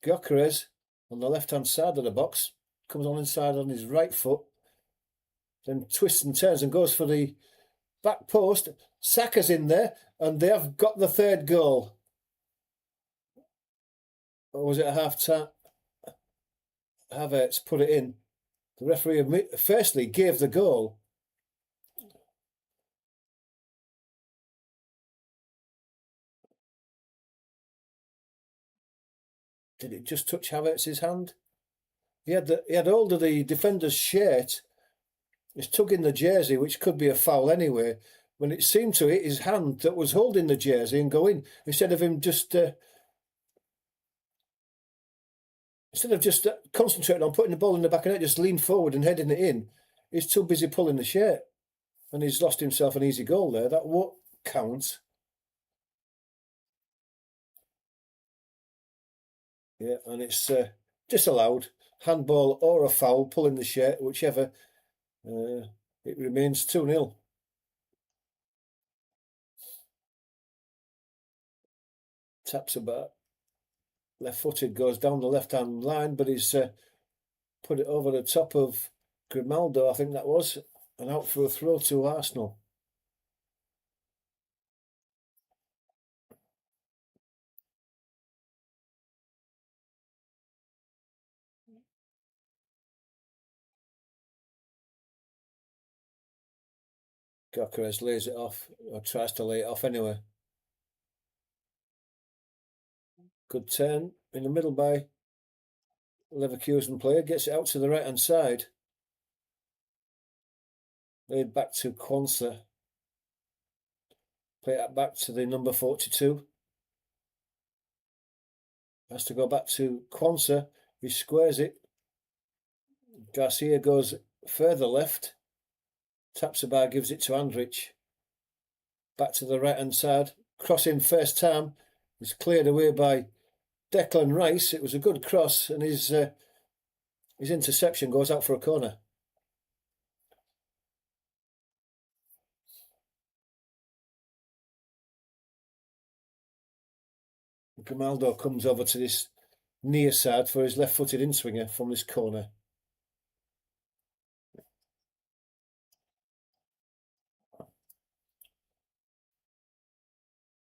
Gyökeres on the left-hand side of the box, comes on inside on his right foot, then twists and turns and goes for the back post. Saka's in there, and they have got the third goal. Or was it a half-time? Havertz put it in. The referee firstly gave the goal. Did it just touch Havertz's hand? He had hold of the defender's shirt. He's tugging the jersey, which could be a foul anyway, when it seemed to hit his hand that was holding the jersey and go in, instead of him just concentrating on putting the ball in the back of the net, just lean forward and heading it in. He's too busy pulling the shirt, and he's lost himself an easy goal there. That won't count. Yeah, and it's disallowed. Handball or a foul, pulling the shirt, whichever. It remains 2-0. Taps about. Left-footed, goes down the left-hand line, but he's put it over the top of Grimaldo, I think that was, and out for a throw to Arsenal. Gyökeres lays it off, or tries to lay it off anyway. Good turn in the middle by Leverkusen player, gets it out to the right-hand side. Laid back to Quansah. Play it back to the number 42. Has to go back to Quansah. He squares it. Garcia goes further left. Tapsoba gives it to Andrich. Back to the right-hand side. Crossing first time. It's cleared away by Declan Rice. It was a good cross, and his interception goes out for a corner. Grimaldo comes over to this near side for his left-footed in-swinger from this corner.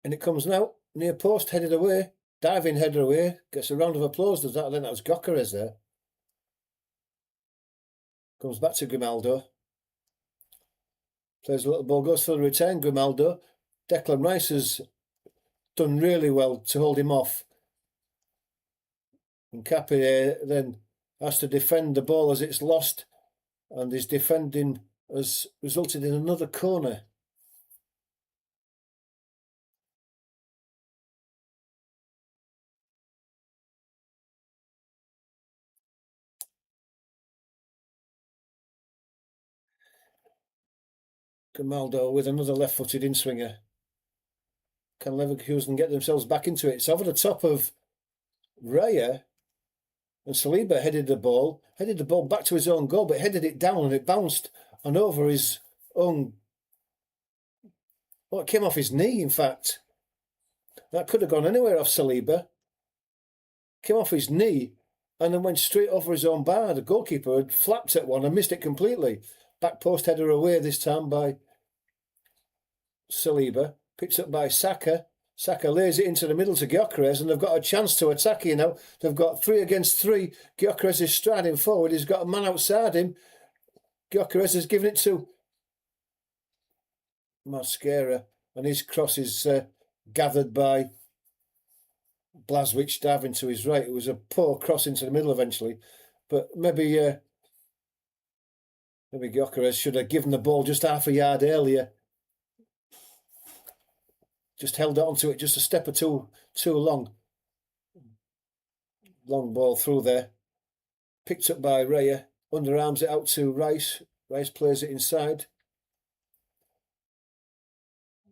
And it comes now, near post, headed away, diving header away, gets a round of applause, does that? I think that was Gyökeres there. Comes back to Grimaldo. Plays a little ball, goes for the return, Grimaldo. Declan Rice has done really well to hold him off. And Capie then has to defend the ball as it's lost, and his defending has resulted in another corner. Grimaldo with another left-footed in-swinger. Can Leverkusen get themselves back into it? It's over the top of Raya, and Saliba headed the ball back to his own goal, but headed it down and it bounced and over his own. Well, it came off his knee, in fact. That could have gone anywhere off Saliba. Came off his knee, and then went straight over his own bar. The goalkeeper had flapped at one and missed it completely. Back post header away this time by Saliba. Picked up by Saka. Saka lays it into the middle to Gyökeres, and they've got a chance to attack here now. They've got 3 against 3. Gyökeres is striding forward. He's got a man outside him. Gyökeres has given it to Mascara, and his cross is gathered by Blazwicz diving to his right. It was a poor cross into the middle eventually, but maybe Gyökeres should have given the ball just half a yard earlier. Just held on to it just a step or two long. Long ball through there. Picked up by Raya. Underarms it out to Rice. Rice plays it inside.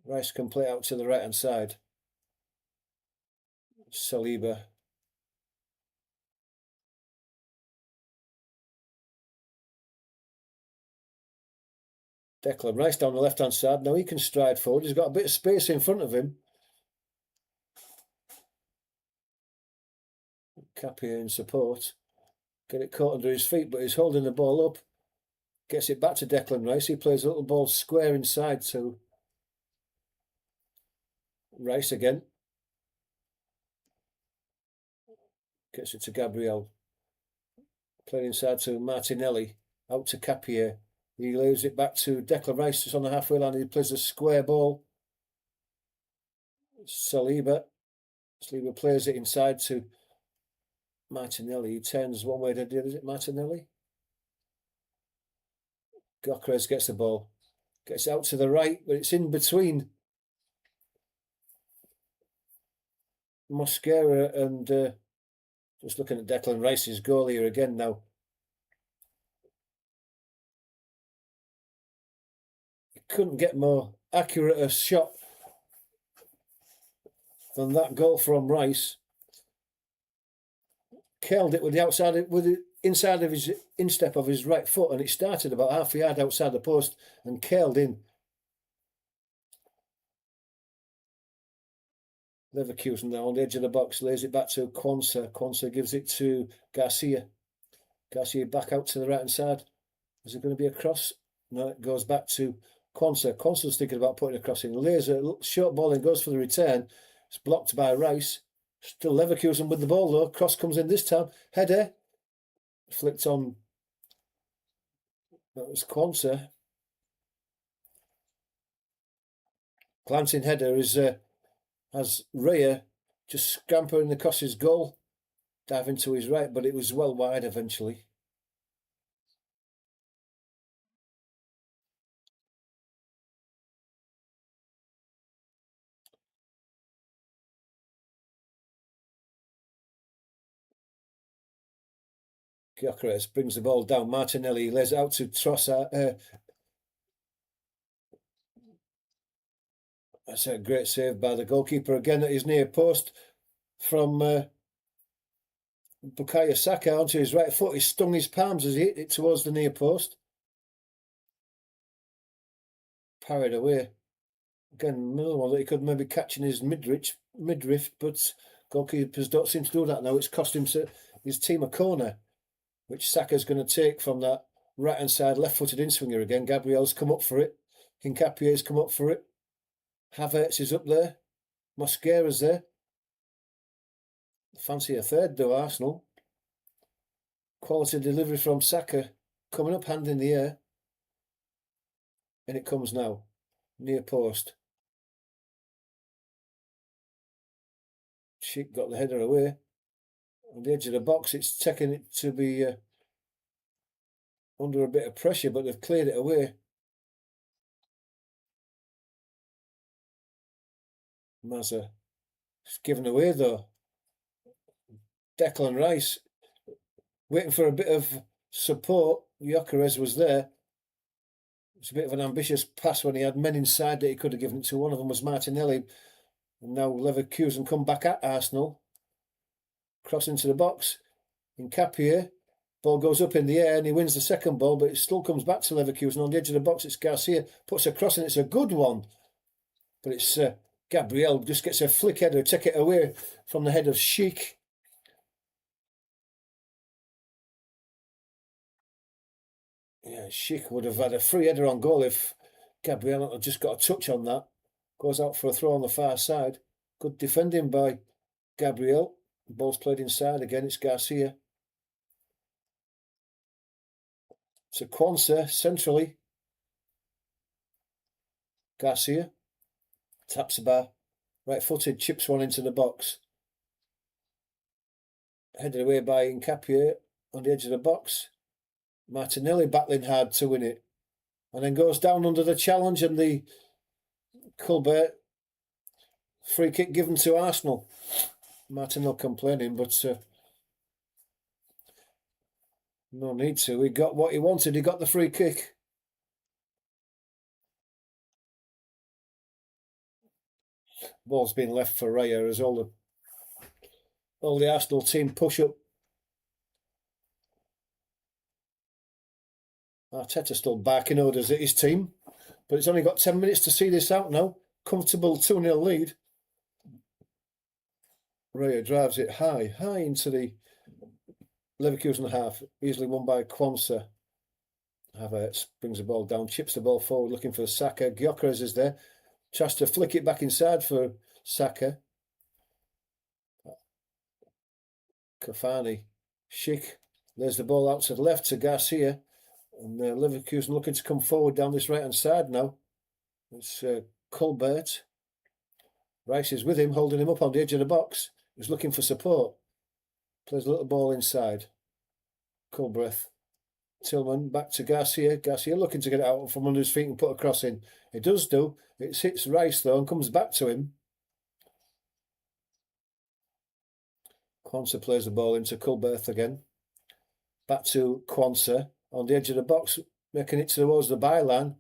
Rice can play out to the right hand side. Saliba. Declan Rice down the left hand side. Now he can stride forward. He's got a bit of space in front of him. Capia in support. Get it caught under his feet, but he's holding the ball up. Gets it back to Declan Rice. He plays a little ball square inside to Rice again. Gets it to Gabriel. Playing inside to Martinelli. Out to Capia. He lays it back to Declan Rice just on the halfway line. He plays a square ball. Saliba. Saliba plays it inside to Martinelli. He turns one way to the other. Is it Martinelli? Gyökeres gets the ball. Gets out to the right, but it's in between Mosquera and just looking at Declan Rice's goal here again now. He couldn't get more accurate a shot than that goal from Rice. Curled it with the outside, with the inside of his instep of his right foot, and it started about half a yard outside the post and curled in. Leverkusen now on the edge of the box, lays it back to Quansah. Quansah gives it to Garcia. Garcia back out to the right hand side. Is it going to be a cross? No, it goes back to Quansah. Quansah's thinking about putting a cross in. Lays a short ball and goes for the return. It's blocked by Rice. Still Leverkusen with the ball though. Cross comes in this time. Header. Flicked on. That was Quansah. Glancing header is has Raya just scampering across his goal. Diving to his right, but it was well wide eventually. Gyökeres brings the ball down. Martinelli lays it out to Trossard. That's a great save by the goalkeeper again at his near post from Bukayo Saka onto his right foot. He stung his palms as he hit it towards the near post. Parried away. Again, another one that he could maybe catch in his midriff, but goalkeepers don't seem to do that now. It's cost him his team a corner, which Saka's going to take from that right-hand side, left-footed in-swinger again. Gabriel's come up for it. Hincapie's come up for it. Havertz is up there. Mosquera's there. Fancy a third though, Arsenal. Quality delivery from Saka. Coming up, hand in the air. And it comes now. Near post. Sheik got the header away. On the edge of the box, it's taking it to be under a bit of pressure, but they've cleared it away. Mazza. It's given away though. Declan Rice waiting for a bit of support. Gyökeres was there. It's a bit of an ambitious pass when he had men inside that he could have given it to. One of them was Martinelli. And now Leverkusen come back at Arsenal. Cross into the box. Hincapie. Ball goes up in the air and he wins the second ball, but it still comes back to Leverkusen. On the edge of the box, it's Garcia. Puts a cross in. It's a good one. But it's Gabriel just gets a flick header, take it away from the head of Sheik. Yeah, Schick would have had a free header on goal if Gabriel had just got a touch on that. Goes out for a throw on the far side. Good defending by Gabriel. Ball's played inside again. It's Garcia. To Quansah centrally. Garcia taps the bar. Right footed, chips one into the box. Headed away by Incapié on the edge of the box. Martinelli battling hard to win it. And then goes down under the challenge, and the Colbert free kick given to Arsenal. Martinelli complaining, but no need to. He got what he wanted. He got the free kick. Ball's been left for Raya as all the Arsenal team push up. Arteta still barking orders at his team, but it's only got 10 minutes to see this out now. Comfortable 2-0 lead. Raya drives it high into the Leverkusen half, easily won by Quansah. Havertz brings the ball down, chips the ball forward, looking for Saka. Gyökeres is there, tries to flick it back inside for Saka. Cafani, Schick, there's the ball out to the left to Garcia, and Leverkusen looking to come forward down this right-hand side now. It's Colbert. Rice is with him, holding him up on the edge of the box. He's looking for support. Plays a little ball inside. Colbert. Tillman back to Garcia. Garcia looking to get it out from under his feet and put a cross in. It does do. It hits Rice though and comes back to him. Quansah plays the ball into Colbert again. Back to Quansah on the edge of the box, making it towards the byline.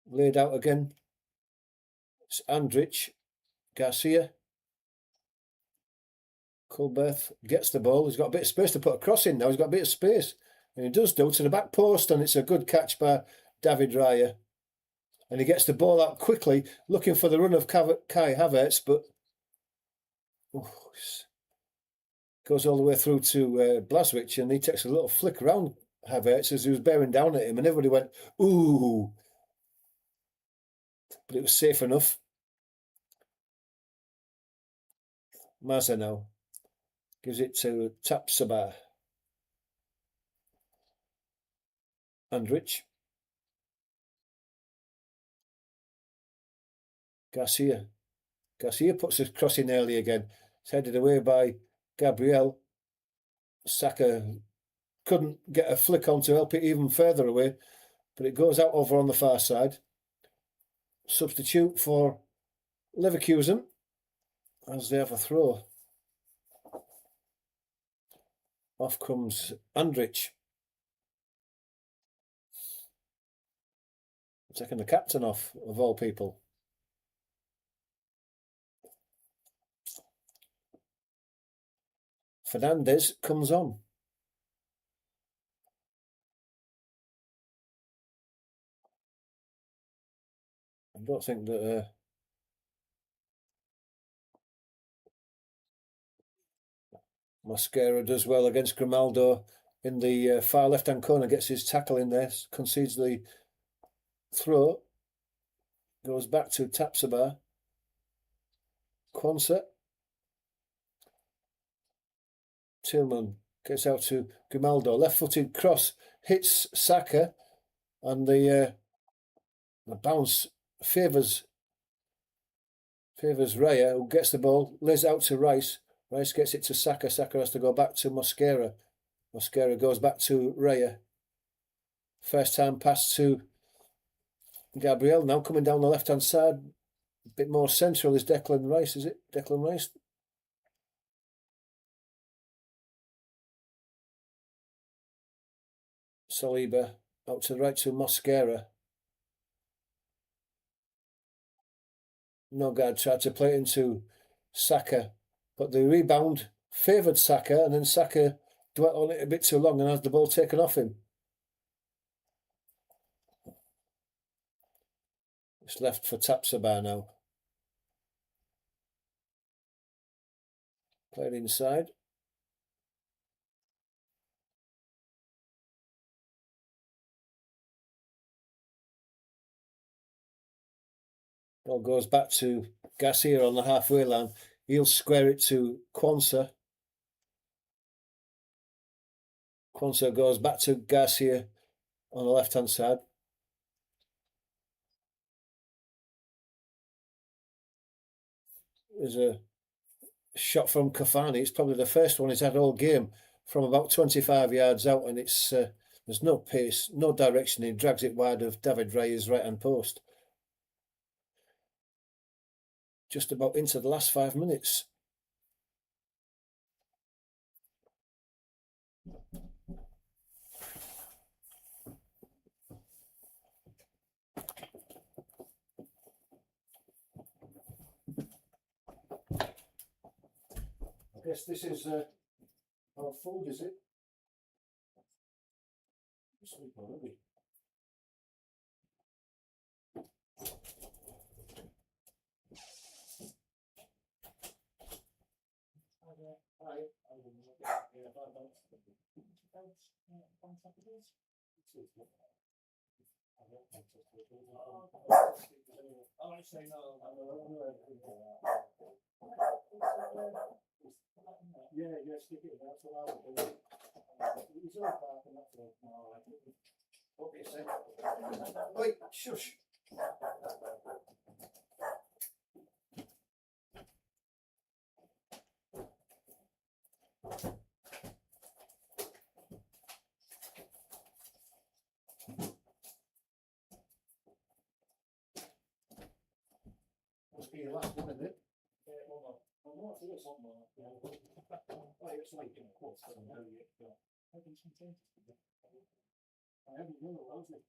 Laid out again. It's Andrich. Garcia. Colbert gets the ball. He's got a bit of space to put a cross in now. He's got a bit of space. And he does do to the back post, and it's a good catch by David Raya. And he gets the ball out quickly, looking for the run of Kai Havertz, but goes all the way through to Blaswich, and he takes a little flick around Havertz as he was bearing down at him, and everybody went, ooh. But it was safe enough. Mazza now gives it to Tapsoba. Andrich. Garcia. Garcia puts his cross in early again. It's headed away by Gabriel. Saka couldn't get a flick on to help it even further away, but it goes out over on the far side. Substitute for Leverkusen as they have a throw. Off comes Andrich. Taking the captain off, of all people. Fernandez comes on. I don't think that Mosquera does well against Grimaldo in the far left-hand corner, gets his tackle in there, concedes the throw, goes back to Tapsoba. Quansah. Tillman gets out to Grimaldo, left-footed cross, hits Saka, and the bounce favours Raya, who gets the ball, lays it out to Rice. Rice gets it to Saka. Saka has to go back to Mosquera. Mosquera goes back to Raya. First time pass to Gabriel. Now coming down the left-hand side. A bit more central is Declan Rice, is it? Declan Rice? Saliba out to the right to Mosquera. Nogard tried to play it into Saka, but the rebound favoured Saka, and then Saka dwelt on it a bit too long and had the ball taken off him. It's left for Tapsoba now. Played inside. Ball goes back to Garcia on the halfway line. He'll square it to Quansah. Quansah goes back to Garcia on the left-hand side. There's a shot from Cafani. It's probably the first one he's had all game from about 25 yards out, and it's there's no pace, no direction. He drags it wide of David Raya's right-hand post. Just about into the last 5 minutes. I guess this is our food, is it? Sleep already. Yeah, stick it. That's what I would do. He's all back and that's all. What do you say? Wait, shush. Must be your last one, isn't it? Yeah, hold on. I think it's something like that. Oh, it's like in a quarter. I haven't done it, hasn't it?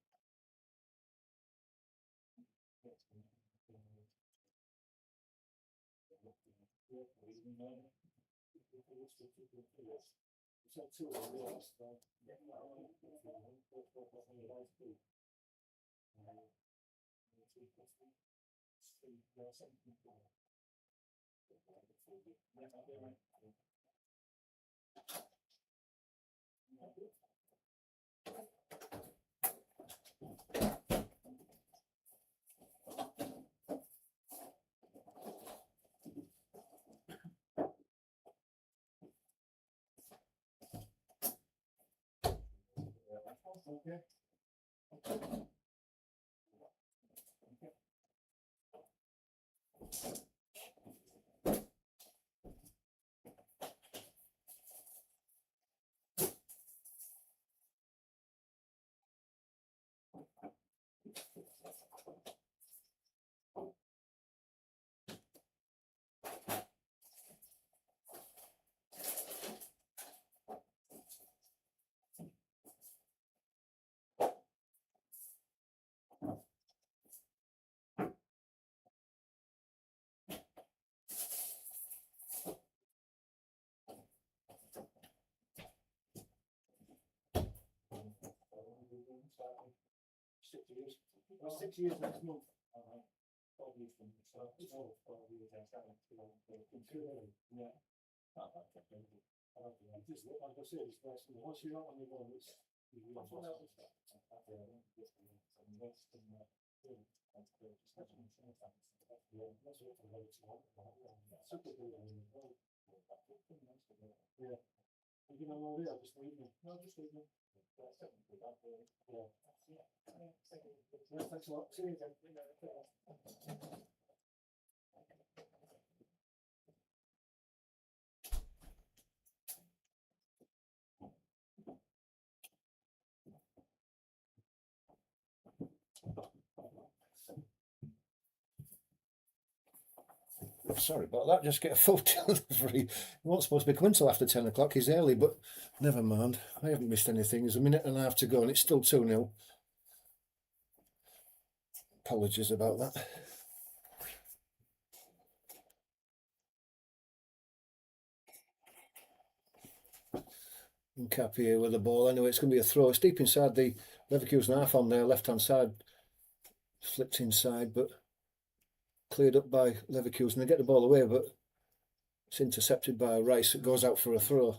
Okay. Well, 6 years next month. Probably from the start. It's all 12 years outside. Yeah. Just like I said, it's best. Once you're out on the road, it's what else is that? Yeah. You know, all there, just leave me. No, just leave me. Yeah. Yeah, thanks a lot. See you again. Sorry about that, just get a full delivery. He wasn't supposed to be coming till after 10 o'clock. He's early, but never mind. I haven't missed anything. There's a minute and a half to go and it's still 2-0. Apologies about that. And Cap here with the ball. Anyway, it's going to be a throw. It's deep inside the Leverkusen half on their left-hand side. Flipped inside, but cleared up by Leverkusen. They get the ball away, but it's intercepted by Rice. It goes out for a throw.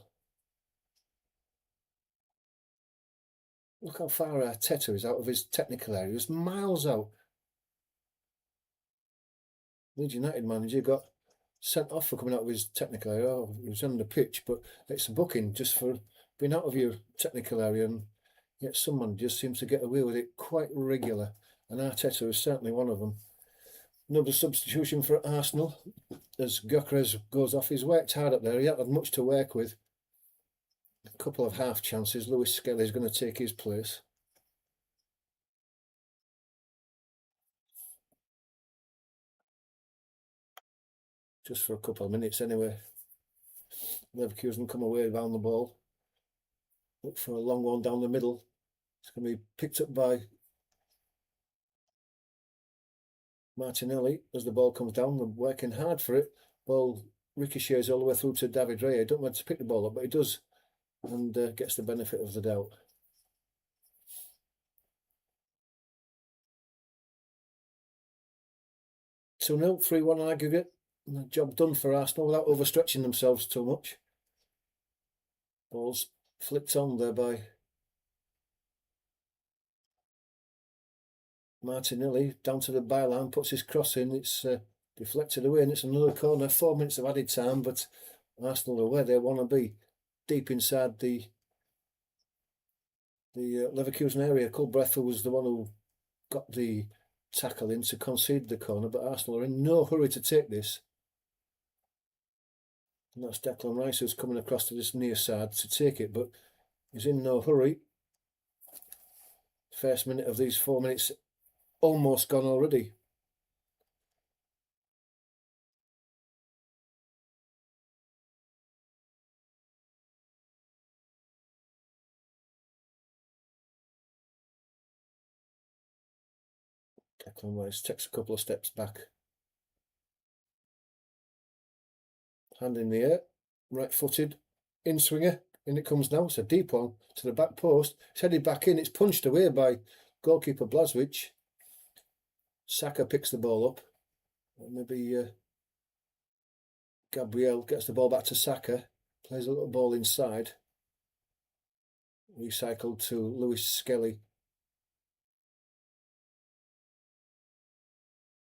Look how far Arteta is out of his technical area. He's miles out. Leeds United manager got sent off for coming out of his technical area. Oh, he was on the pitch, but it's a booking just for being out of your technical area, and yet someone just seems to get away with it quite regular, and Arteta is certainly one of them. Another substitution for Arsenal as Gyökeres goes off. He's worked hard up there. He hasn't had much to work with. A couple of half chances. Lewis Skelly is going to take his place. Just for a couple of minutes anyway. Leverkusen come away around the ball. Look for a long one down the middle. It's going to be picked up by Martinelli as the ball comes down. They're working hard for it. Ball ricochets all the way through to David Raya. I don't want to pick the ball up, but he does, and gets the benefit of the doubt. 2-0, 3-1 aggregate. Job done for Arsenal without overstretching themselves too much. Ball's flicked on there by Martinelli, down to the byline, puts his cross in. It's deflected away, and it's another corner. 4 minutes of added time, but Arsenal are where they want to be, deep inside the Leverkusen area. Kulbrecht was the one who got the tackle in to concede the corner, but Arsenal are in no hurry to take this. And that's Declan Rice who's coming across to this near side to take it, but he's in no hurry. First minute of these 4 minutes almost gone already. Declan Rice takes a couple of steps back. Hand in the air, right-footed, in-swinger, in it comes now. It's a deep one to the back post. It's headed back in. It's punched away by goalkeeper Blažević. Saka picks the ball up. Maybe Gabriel gets the ball back to Saka. Plays a little ball inside. Recycled to Lewis Skelly.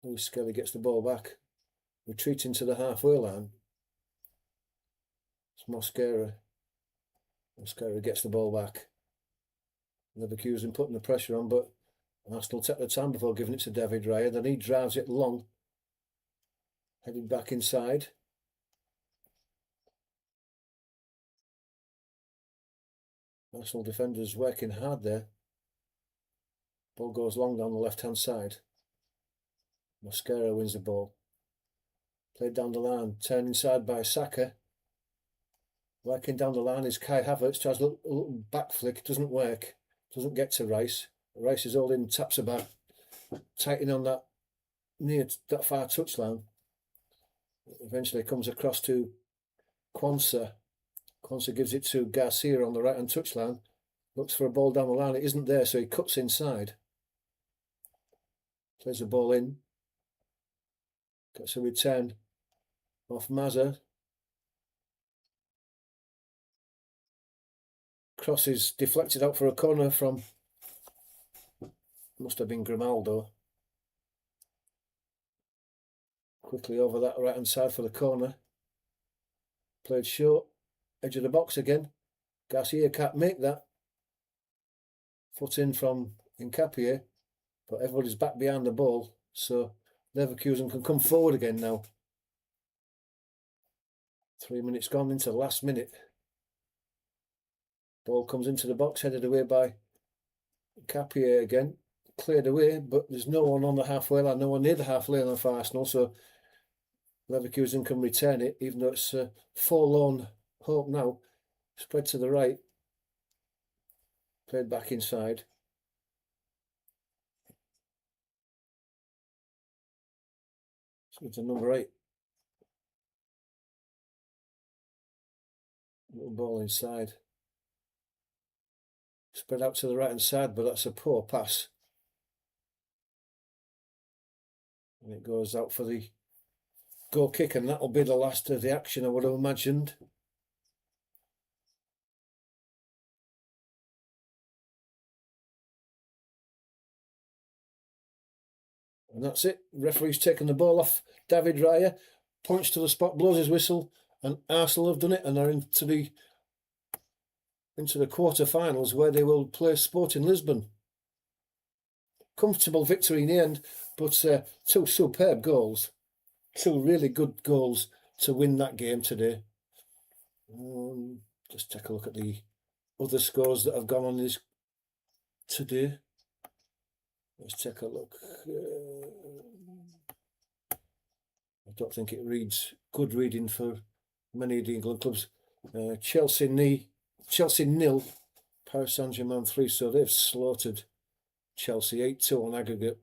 Lewis Skelly gets the ball back. Retreating to the halfway line. It's Mosquera. Mosquera gets the ball back. Leverkusen putting the pressure on, but Arsenal take the time before giving it to David Raya. Then he drives it long. Headed back inside. Arsenal defenders working hard there. Ball goes long down the left-hand side. Mosquera wins the ball. Played down the line, turned inside by Saka. Working down the line is Kai Havertz. Tries a little back flick, doesn't work. Doesn't get to Rice. Rice is holding, taps about, tightening on that near that far touchline. Eventually comes across to Quansah. Quansah gives it to Garcia on the right-hand touchline. Looks for a ball down the line. It isn't there, so he cuts inside. Plays the ball in. Gets a return off Mazza. Cross is deflected out for a corner from, must have been Grimaldo. Quickly over that right-hand side for the corner. Played short. Edge of the box again. Garcia can't make that. Foot in from Hincapié, but everybody's back behind the ball, so Leverkusen can come forward again now. 3 minutes gone into the last minute. Ball comes into the box, headed away by Hincapié again. Cleared away, but there's no one on the halfway line, no one near the halfway line for Arsenal, so Leverkusen can return it, even though it's a forlorn hope now. Spread to the right. Played back inside. So it's a number 8. Little ball inside. Spread out to the right hand side, but that's a poor pass. And it goes out for the goal kick, and that'll be the last of the action, I would have imagined. And that's it. Referee's taken the ball off David Raya points to the spot, blows his whistle, and Arsenal have done it and are into the quarter-finals, where they will play Sporting Lisbon. Comfortable victory in the end, but two superb goals. Two really good goals to win that game today. Just take a look at the other scores that have gone on this today. Let's take a look. I don't think it reads good reading for many of the England clubs. Chelsea 0, Paris Saint-Germain 3, so they've slaughtered Chelsea 8-2 on aggregate.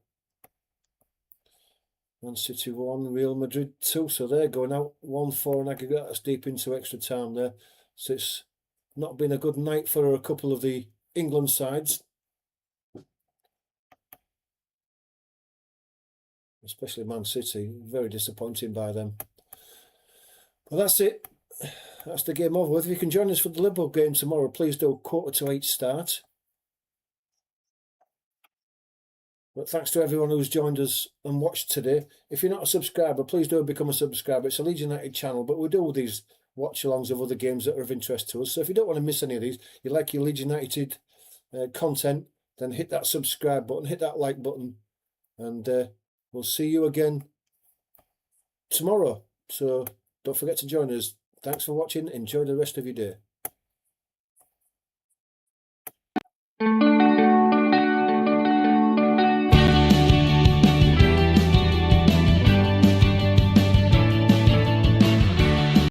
Man City 1, Real Madrid 2, so they're going out 1-4 on aggregate. That's deep into extra time there. So it's not been a good night for a couple of the England sides, especially Man City. Very disappointing by them. Well, that's it. That's the game over with. If you can join us for the Liverpool game tomorrow, please do 7:45 start. But thanks to everyone who's joined us and watched today. If you're not a subscriber, please do become a subscriber. It's a Leeds United channel, but we do these watch-alongs of other games that are of interest to us. So if you don't want to miss any of these, you like your Leeds United content, then hit that subscribe button, hit that like button, and we'll see you again tomorrow. So don't forget to join us. Thanks for watching. Enjoy the rest of your day.